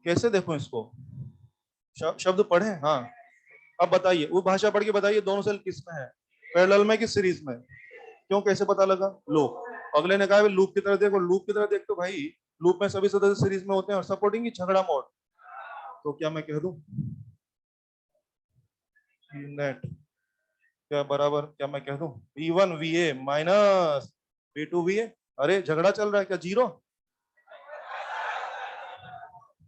कैसे देखो इसको, शब्द पढ़े? हाँ। अब बताइए वो भाषा पढ़ के बताइए दोनों सेल किस में है, पैरेलल में कि सीरीज में? क्यों, कैसे पता लगा? लो, अगले ने कहा लूप की तरह देखो, लूप की तरह देख तो भाई लूप में सभी सदस्य सीरीज में होते हैं और सपोर्टिंग की झगड़ा मोड। तो क्या मैं कह दूं नेट क्या बराबर, क्या मैं कह दूं V1 VA minus V2 VA? अरे झगड़ा चल रहा है क्या? जीरो?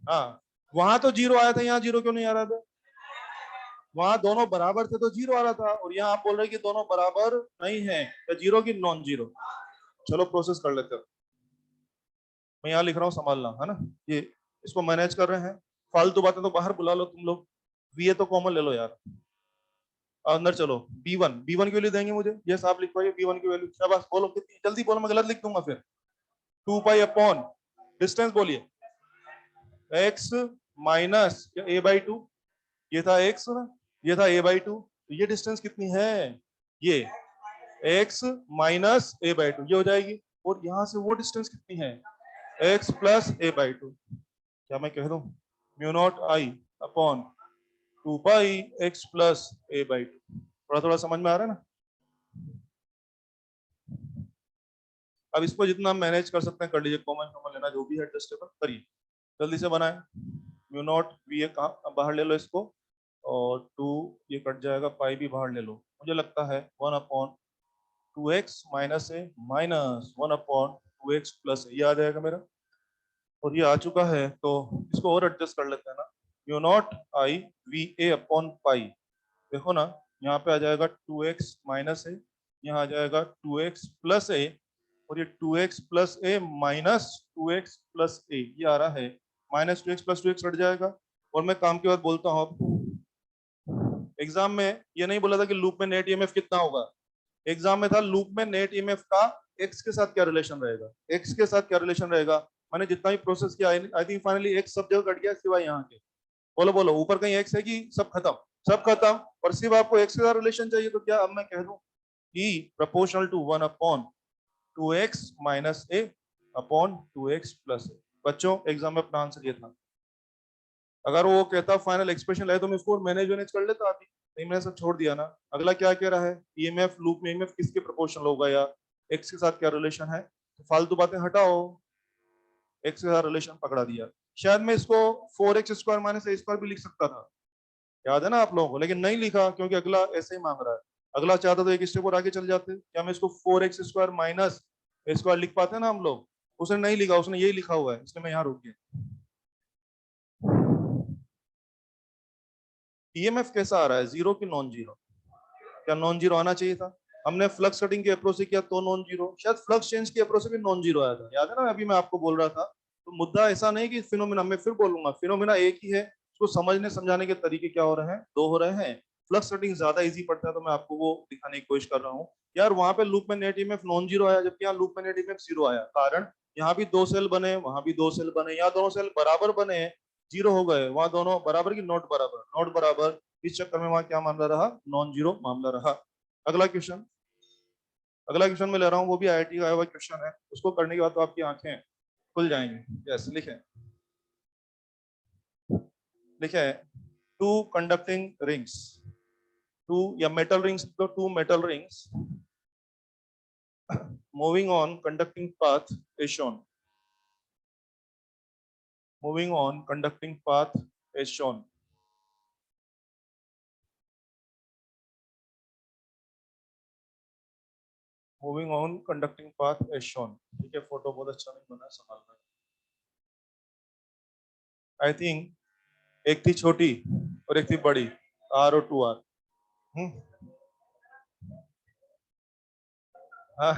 हाँ, वहां तो जीरो आया था, यहाँ जीरो क्यों नहीं आ रहा था? वहां दोनों बराबर थे तो जीरो आ रहा था और यहाँ आप बोल रहे हैं कि दोनों बराबर नहीं है, या जीरो की नॉन जीरो? चलो प्रोसेस कर लेते हैं। मैं यहाँ लिख रहा हूँ, संभालना है ना ये, इसको मैनेज कर रहे हैं। फालतू बातें तो बाहर बुला लो तुम लोग, VA तो कॉमन ले लो यार। अंदर चलो। B1 की वैल्यू देंगे मुझे? यस, आप लिख पाइए B1 की वैल्यू। शाबाश, बोलो कितनी जल्दी बोलो, मैं गलत लिख दूंगा फिर। 2 पाई अपॉन डिस्टेंस बोलिए x माइनस A/2 ये था x ना, ये था a/2, तो ये डिस्टेंस कितनी है, ये x माइनस a/2 ये हो जाएगी। और यहां से वो डिस्टेंस कितनी है, x प्लस a/2। क्या मैं कह दूं, mu not I upon 2 pi x plus a/2। थोड़ा थोड़ा समझ में आ रहा है ना। अब इसको जितना मैनेज कर सकते हैं कर लीजिए, कॉमन कॉमन लेना जो भी है एडजस्टेबल करिए, जल्दी से बनाए। म्यू नॉट भी ये कहाँ बाहर ले लो इसको, और 2 ये कट जाएगा, पाई भी बाहर ले लो। मुझे लगता है 1/2x माइनस ए माइनस 1/2x प्लस ए, ये आ जाएगा मेरा। और ये आ चुका है, तो इसको और एडजस्ट कर लेते हैं ना। Mu not I V A upon pi, देखो ना, यहाँ पे आ जाएगा 2x माइनस ए, यहाँ आ जाएगा 2x प्लस ए, और ये 2x प्लस ए माइनस 2x प्लस ए, ये आ रहा है minus 2x plus 2x cut जाएगा। और मैं काम के बाद बोलता हूँ, अब एग्जाम में ये नहीं बोला था कि लूप में नेट ईएमएफ कितना होगा, एग्जाम में था लूप में नेट ईएमएफ का एक्स के साथ क्या रिलेशन रहेगा, एक्स के साथ क्या रिलेशन रहेगा। मैंने जितना भी प्रोसेस किया, आई थिंक फाइनली एक्स सब जगह कट गया सिवाय यहाँ के। बोलो बोलो, ऊपर कहीं एक्स है कि सब खत्म, सब खत्म, और सिर्फ आपको एक्स के साथ रिलेशन चाहिए, तो क्या अब मैं कह दूं कि proportional to 1/2x minus A upon 2x plus A. बच्चों एग्जाम में अपना आंसर ये था। अगर वो कहता फाइनल एक्सप्रेशन लाए तो मैं इसको मैनेज कर लेता अभी, नहीं मैंने सब छोड़ दिया ना। अगला क्या कह रहा है, ईएमएफ लूप में ईएमएफ किसके प्रोपोर्शनल होगा, या एक्स के साथ क्या रिलेशन है। तो फालतू बातें हटाओ, एक्स के साथ रिलेशन पकड़ा दिया। शायद मैं इसको 4x² माइनस ए स्क्वायर भी लिख सकता था, याद है ना आप लोगों को, लेकिन नहीं लिखा क्योंकि अगला ऐसे ही मांग रहा है। अगला चाहता तो एक स्टेप और आगे चल जाते, क्या मैं इसको 4x² माइनस ए स्क्वायर लिख पाते ना हम लोग। उसने नहीं लिखा, उसने यही लिखा हुआ है, इसलिए मैं यहाँ रुक गया। ईएमएफ कैसा आ रहा है, जीरो की नॉन जीरो, क्या नॉन जीरो आना चाहिए था। हमने फ्लक्स कटिंग के अप्रोच से किया तो नॉन जीरो, शायद फ्लक्स चेंज के अप्रोच से भी नॉन जीरो आया था, याद है ना, अभी मैं आपको बोल रहा था। तो मुद्दा ऐसा नहीं कि फिनोमिना, मैं फिर बोलूंगा फिनोमिना एक ही है, उसको समझने समझाने के तरीके क्या हो रहे हैं, दो हो रहे हैं। फ्लक्स कटिंग ज्यादा इजी पड़ता है, तो मैं आपको वो दिखाने की कोशिश कर रहा हूँ। यार वहां पे लूप में नेट ईएमएफ नॉन जीरो आया, जबकि यहाँ लूप में नेट ईएमएफ जीरो आया, कारण यहाँ भी दो सेल बने, वहां भी दो सेल बने, यहाँ दोनों सेल बराबर बने, जीरो हो गए, वहां दोनों बराबर की नोट बराबर, नोट बराबर, इस चक्कर में वहां क्या मामला रहा, नॉन जीरो मामला रहा। अगला क्वेश्चन, अगला क्वेश्चन मैं ले रहा हूँ, वो भी आईआईटी का आया हुआ क्वेश्चन है, उसको करने के बाद तो आपकी आंखें खुल जाएंगी। यस लिखे, लिखे टू कंडक्टिंग रिंग्स, टू या मेटल रिंग्स, तो two metal rings moving on conducting path is shown, moving on conducting path is shown. Moving on conducting path is shown, ठीक है, फोटो बहुत अच्छा नहीं बना, संभालना। आई थिंक एक थी छोटी और एक थी बड़ी, आर और 2R। हाँ,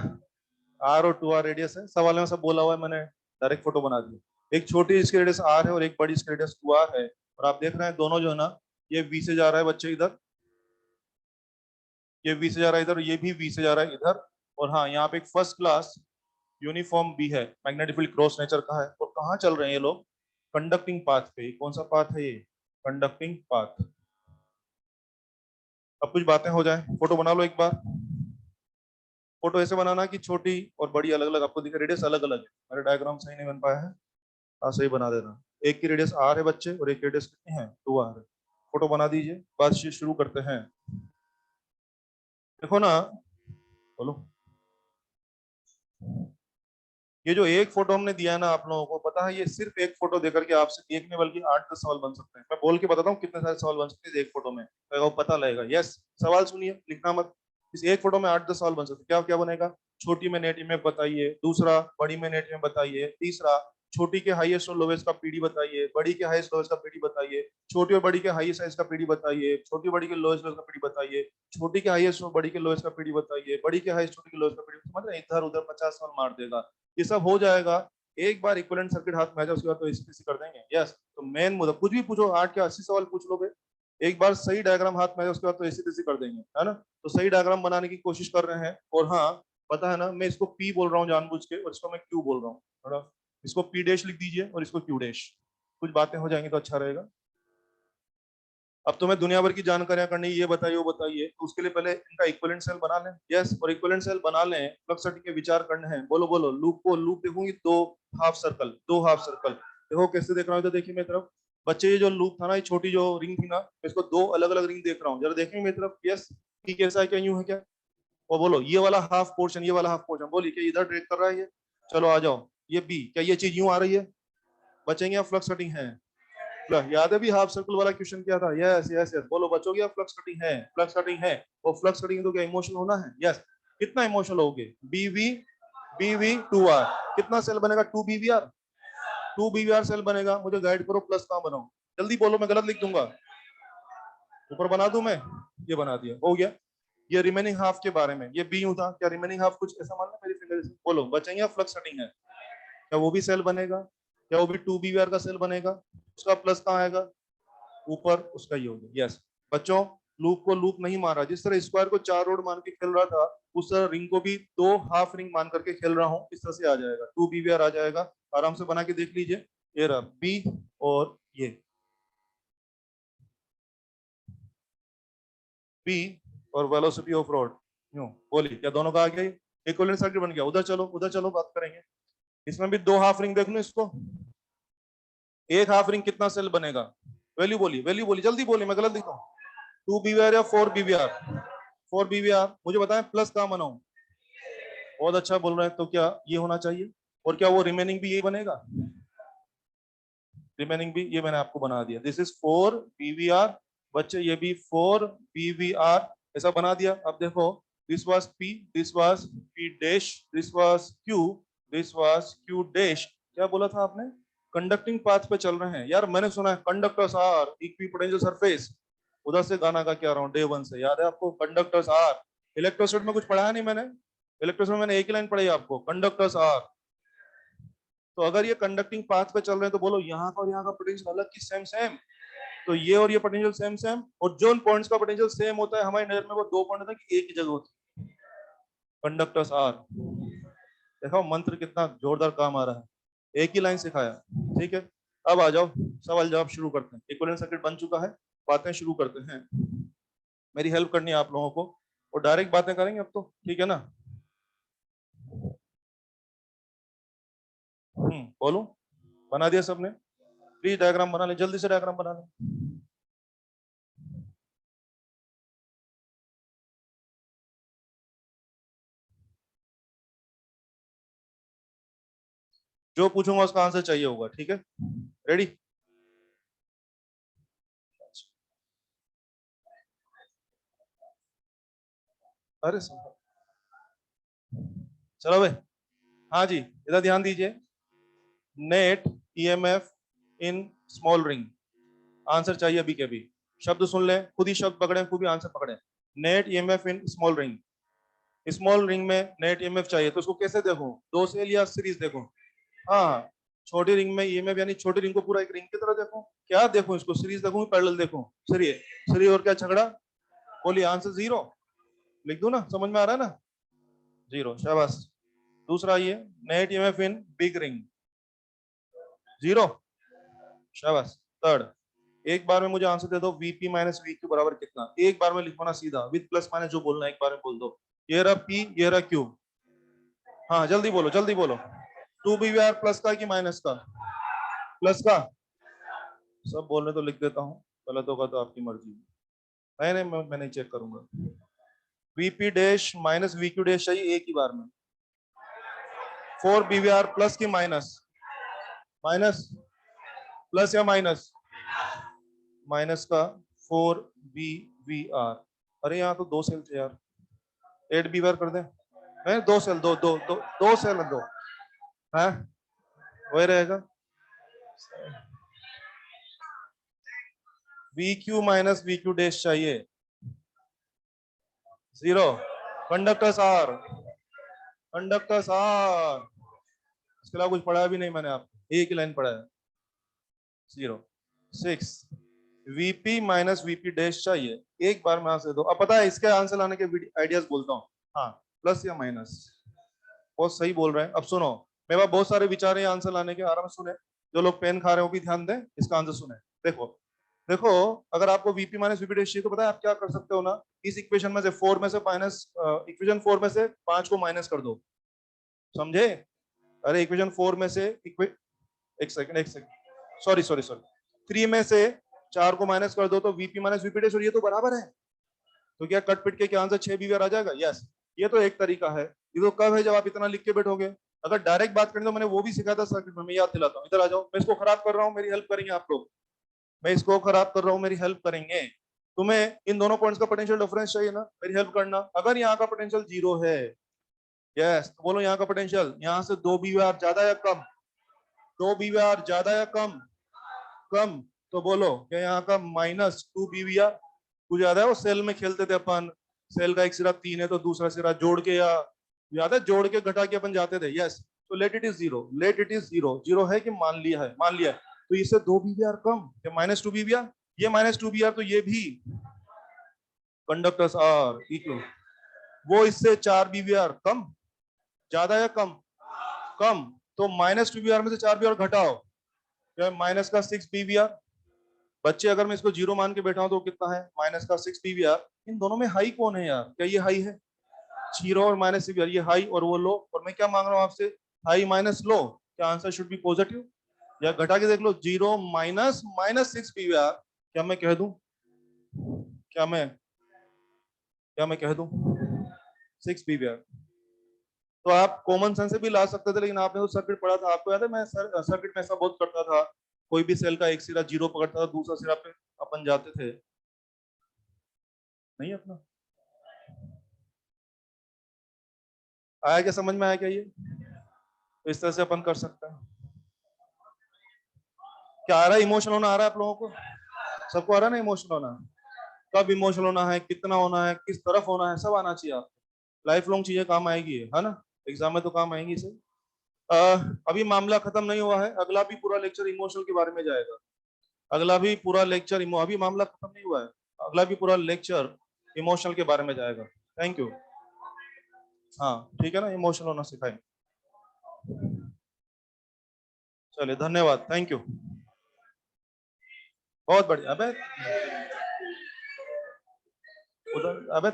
R और 2R रेडियस है, सवाल में सब बोला हुआ है, मैंने डायरेक्ट फोटो बना दी। एक छोटी इसकी रेडियस R है और एक बड़ी इसकी रेडियस 2R है, और आप देख रहे हैं दोनों जो है ना, ये V से जा रहा है बच्चे इधर, ये V से जा रहा है इधर, ये भी V से जा रहा है इधर। और हाँ, यहाँ पे एक फर्स्ट क्लास यूनिफॉर्म भी है, मैग्नेटिक फील्ड क्रॉस नेचर का है। और कहाँ चल रहे हैं ये लोग, कंडक्टिंग पाथ पे। कौन सा पाथ है ये, कंडक्टिंग पाथ। अब कुछ बातें हो जाए, फोटो बना लो एक बार। फोटो ऐसे बनाना कि छोटी और बड़ी अलग अलग आपको दिखे, रेडियस अलग अलग है, मेरा डायग्राम सही नहीं बन पाया है, हाँ सही बना देना। एक की रेडियस R है बच्चे, और एक रेडियस कितनी है, 2R है। फोटो बना दीजिए, बातचीत शुरू करते हैं। देखो ना, बोलो, ये जो एक फोटो हमने दिया है ना आप लोगों को, पता है ये सिर्फ एक फोटो देकर के आपसे एक नहीं बल्कि 8-10 सवाल बन सकते हैं। मैं बोल के बताता हूँ कितने सारे सवाल बन सकते हैं एक फोटो में, तो वो पता लगेगा। यस, सवाल सुनिए, लिखना मत। इस एक फोटो में 8-10 सवाल बन सकते हैं। क्या क्या बनेगा, छोटी में नेट इमेज बताइए, दूसरा बड़ी में नेट इमेज बताइए, तीसरा छोटी के हाईएस्ट और लोवेस्ट का पीडी बताइए, बड़ी के हाईएस्ट लोवेस्ट का पीडी बताइए, छोटी और बड़ी के हाईएस्ट साइज का पीडी बताइए, छोटी बड़ी के लोवेस्ट का पीडी बताइए, छोटी के हाईएस्ट और बड़ी के लोवेस्ट का पीडी बताइए, बड़ी के हाईएस्ट छोटी के लोवेस्ट का पीडी, समझ रहे हैं, इधर उधर 50 सवाल मार देगा। ये सब हो जाएगा, एक बार इक्विवेलेंट सर्किट हाथ में आ जाए उसके बाद तो इसी कर देंगे। यस, तो मेन मुद्दा कुछ भी पूछो, 8 के 80 सवाल पूछ लोगे, एक बार सही डायग्राम हाथ में आ जाए उसके बाद तो इसी तैसी कर देंगे, है ना। तो सही डायग्राम बनाने की कोशिश कर रहे हैं। और हाँ, पता है ना, मैं इसको पी बोल रहा हूँ जानबूझ के, और इसको मैं क्यू बोल रहा हूँ थोड़ा, इसको पी डैश लिख दीजिए और इसको क्यू डैश, कुछ बातें हो जाएंगी तो अच्छा रहेगा। अब तुम्हें दुनिया भर की जानकारियां करनी, ये बताइए वो बताइए, तो उसके लिए पहले इनका इक्विवेलेंट सेल बना लें। यस, और इक्विवेलेंट सेल बना लें, फ्लक्स सेटिंग के विचार करने हैं। बोलो बोलो, लूप को लूप देखूंगी, दो हाफ सर्कल, दो हाफ सर्कल। देखो कैसे देख रहा हूँ, तो देखिए मेरी तरफ बच्चे, ये जो लूप था ना, ये छोटी जो रिंग थी ना, इसको दो अलग अलग रिंग देख रहा हूँ, जरा देखेंगे मेरी तरफ। यस, ठीक कैसा है, क्या यूं है क्या? और बोलो ये वाला हाफ पोर्शन, ये वाला हाफ पोर्शन, बोलिए क्या इधर ड्रैग कर रहा है ये? चलो आ जाओ, ये बी, क्या ये चीज यूं आ रही है? बचेंगे या फ्लक्स कटिंग है? याद है भी हाफ सर्कल वाला क्वेश्चन क्या था? यस यस यस, बोलो बचोगे या फ्लक्स कटिंग है? फ्लक्स कटिंग है। और फ्लक्स कटिंग तो क्या इमोशन होना है? यस। कितना इमोशनल होगे? बीवी टू आर, कितना सेल बनेगा? Two BVR, two BVR cell बनेगा। मुझे गाइड करो, प्लस कहां बनाऊं? जल्दी बोलो, मैं गलत लिख दूंगा। ऊपर बना दूं मैं? ये बना दिया, हो गया। ये रिमेनिंग हाफ के बारे में, ये बी था, क्या रिमेनिंग हाफ कुछ ऐसा मान लो मेरी फिंगर से। बोलो बचेंगे या फ्लक्स कटिंग है? क्या वो भी सेल बनेगा? क्या वो भी टू बीवीआर का सेल बनेगा? उसका प्लस कहाँ आएगा? ऊपर, उसका ये हो गया। यस बच्चों, लूप को लूप नहीं मारा, जिस तरह स्क्वायर को चार रोड मान के खेल रहा था, उस तरह रिंग को भी दो हाफ रिंग मान करके खेल रहा हूँ। इस तरह से आ जाएगा, टू बीवीआर आ जाएगा। आराम से बना के देख लीजिए। ये रहा बी, और ये बी, और वेलोसिटी ऑफ रॉड, यूं बोली क्या दोनों का आ गया? इक्विवेलेंट सर्किट बन गया। उधर चलो, उधर चलो, बात करेंगे। इसमें भी दो हाफ रिंग देख लो इसको। एक हाफ रिंग कितना सेल बनेगा? वैल्यू बोली, वैल्यू बोली, जल्दी बोली, मैं गलत लिखता हूँ। टू बीवीआर या फोर बीवीआर? Four BVR. मुझे बताएं प्लस कहां बनाऊं? बहुत अच्छा बोल रहे हैं, तो क्या ये होना चाहिए? और क्या वो रिमेनिंग भी यही बनेगा? रिमेनिंग भी ये मैंने आपको बना दिया। This is four BVR. बच्चे ये भी फोर बीवीआर, ऐसा बना दिया। अब देखो, this was P, this was P dash, this was Q, this was Q dash. क्या बोला था आपने? कंडक्टिंग पाथ पे चल रहे हैं। यार मैंने सुना है कंडक्टर्स आर इक्विपोटेंशियल सरफेस। उधर से गाना का क्या रहा हूँ, डे वन से याद है आपको? कंडक्टर्स आर, इलेक्ट्रोस्टैटिक में कुछ पढ़ाया नहीं मैंने। इलेक्ट्रोस्टैटिक में मैंने एक ही लाइन पढ़ाई आपको, कंडक्टर्स आर। तो अगर ये कंडक्टिंग पाथ पे चल रहे हैं, तो बोलो यहाँ का और यहाँ का पोटेंशियल अलग की सेम सेम? तो ये और ये पोटेंशियल सेम सेम। और जो पॉइंट्स का पोटेंशियल सेम होता है, हमारी नजर में वो दो पॉइंट होता है कि एक ही जगह होती है। Conductors are. देखो मंत्र कितना जोरदार काम आ रहा है, एक ही लाइन सिखाया। ठीक है, अब आ जाओ, सवाल जवाब शुरू करते हैं। इक्विवेलेंट सर्किट बन चुका है, बातें शुरू करते हैं। मेरी हेल्प करनी है आप लोगों को, और डायरेक्ट बातें करेंगे अब तो, ठीक है ना? बोलो, बना दिया सबने? प्लीज डायग्राम बना ले, जल्दी से डायग्राम बना ले। जो पूछूंगा उसका आंसर चाहिए होगा, ठीक है? रेडी? अरे चलो भाई, हाँ जी, इधर ध्यान दीजिए। Net EMF in small ring, answer चाहिए अभी के अभी। शब्द सुन ले, खुद ही शब्द पकड़े, खुद ही आंसर पकड़े। Net EMF in small ring, small ring में नेट ईएमएफ चाहिए, तो उसको कैसे देखो? दो सेल या सीरीज देखो? हाँ, छोटी रिंग में ईएमएफ, यानी छोटी रिंग को पूरा एक रिंग की तरह देखो। क्या देखो इसको? सीरीज देखो, पैरेलल देखो? सीरीज, सीरीज और क्या झगड़ा? बोलिए आंसर जीरो। लिख दू ना, समझ में आ रहा है ना? जीरो, शाबाश। दूसरा ये, net EMF in big ring, zero, शाबाश। थर्ड, एक बार में मुझे आंसर दे दो, वीपी माइनस वी क्यू बराबर कितना? एक बार में लिखो ना सीधा, विद प्लस माइनस जो बोलना है एक बार में बोल दो। ये रहा पी, ये रहा क्यू। हाँ जल्दी बोलो, जल्दी बोलो। टू बीवीआर प्लस का कि माइनस का? प्लस का। सब बोल रहे तो लिख देता हूँ, गलत होगा तो आपकी मर्जी। नहीं नहीं, मैं नहीं चेक करूंगा। VP dash minus V Q dash चाहिए एक ही बार में। फोर बीवीआर प्लस की माइनस? माइनस, प्लस या माइनस? माइनस का फोर बी वी आर। अरे यहाँ तो दो सेल थे यार, एट बी बार कर दें? नहीं, दो सेल, दो दो दो दो सेल, दो है, वही रहेगा। V Q minus V Q dash चाहिए, zero. Conductors are, conductors are, इसके अलावा कुछ पढ़ाया भी नहीं मैंने, आपको एक ही लाइन पढ़ा है। Zero. Six, VP minus VP dash चाहिए, एक बार में आंसर दो। अब पता है इसके आंसर लाने के आइडियाज बोलता हूँ। हाँ, प्लस या माइनस, बहुत सही बोल रहे हैं। अब सुनो, मेरे पास बहुत सारे विचार हैं आंसर लाने के, आराम से सुने। जो लोग पेन खा रहे हो भी ध्यान दें, इसका आंसर सुने। देखो, देखो, अगर आपको वीपी माइनस वीपी चाहिए तो पता है आप क्या कर सकते हो ना, इस इक्वेशन में से 4 में से माइनस, इक्वेशन 4 में से 5 को माइनस कर दो, समझे? अरे इक्वेशन 4 में से एक सेकंड, सॉरी सॉरी सॉरी, 3 में से 4 को माइनस कर दो तो वीपी माइनस वीपी डैश, और ये तो बराबर है, तो क्या कट पिट के क्या आंसर 6 वीवीआर आ जाएगा? यस। ये तो एक तरीका है, ये तो कब है जब आप इतना लिख के बैठोगे। अगर डायरेक्ट बात करें तो मैंने वो भी सिखाया था सर्किट में, मैं याद दिलाता हूँ, इधर आ जाओ, मैं इसको खराब कर रहा हूँ, मेरी हेल्प करेंगे आप लोग, मैं इसको खराब कर रहा हूँ, मेरी हेल्प करेंगे। तुम्हें इन दोनों पॉइंट्स का पोटेंशियल डिफरेंस चाहिए ना, मेरी हेल्प करना। अगर यहाँ का पोटेंशियल 0 है, यस, तो बोलो यहाँ का पोटेंशियल, यहाँ से 2 बीवीआर ज्यादा या कम? 2 बीवीआर ज्यादा या कम? कम। तो बोलो क्या यहाँ का -2 बीवीआर कुछ ज्यादा है? वो सेल में खेलते थे अपन, सेल का एक सिरा 3 है तो दूसरा सिरा जोड़ के, या याद है जोड़ के घटा के अपन जाते थे, यस। तो let it is zero, let it is zero, zero है कि मान लिया है? मान लिया है। तो इससे 2 बीवीआर कम या -2 बीवीआर, ये -2 बीवीआर, तो ये भी कंडक्टर्स आर इक्वल, वो इससे 4 बीवीआर कम, ज्यादा या कम? कम। तो -2 बीवीआर में से 4 बीवीआर घटाओ, क्या माइनस का 6 बीवीआर। बच्चे अगर मैं इसको 0 मान के बैठा हूं तो कितना है? माइनस का 6 बीवीआर। इन दोनों में हाई कौन है यार? क्या ये हाई है? 0 और -बीवीआर, ये हाई और वो लो, और मैं क्या मांग रहा हूं आपसे? High minus low. क्या आंसर शुड बी पॉजिटिव? या घटा के देख लो, 0 माइनस -6 बीवीआर, क्या मैं कह दूं, क्या मैं कह दूं 6 बीवीआर? तो आप कॉमन सेंस से भी ला सकते थे, लेकिन आपने तो सर्किट पढ़ा था, आपको याद है मैं सर्किट में ऐसा बहुत करता था, कोई भी सेल का एक सिरा 0 पकड़ता था, दूसरा सिरा पे अपन जाते थे, नहीं अपना आया क्या? समझ में आया क्या ये? तो इस तरह से अपन कर सकते हैं। क्या आ रहा है? इमोशनल होना आ रहा है आप लोगों को? सबको आ रहा है ना इमोशनल होना? कब इमोशनल होना है, कितना होना है, किस तरफ होना है, सब आना चाहिए आपको। लाइफ लॉन्ग चीजें काम आएगी, है ना? एग्जाम में तो काम आएंगी सही। अभी मामला खत्म नहीं हुआ है, अगला भी पूरा लेक्चर इमोशनल के बारे में जाएगा। अगला भी पूरा लेक्चर अभी मामला खत्म नहीं हुआ है, अगला भी पूरा लेक्चर इमोशनल के बारे में जाएगा। Thank you. हाँ ठीक है ना, इमोशनल होना सिखाएंगे। चलिए धन्यवाद, थैंक यू। बहुत बढ़िया। अबे उधर, अबे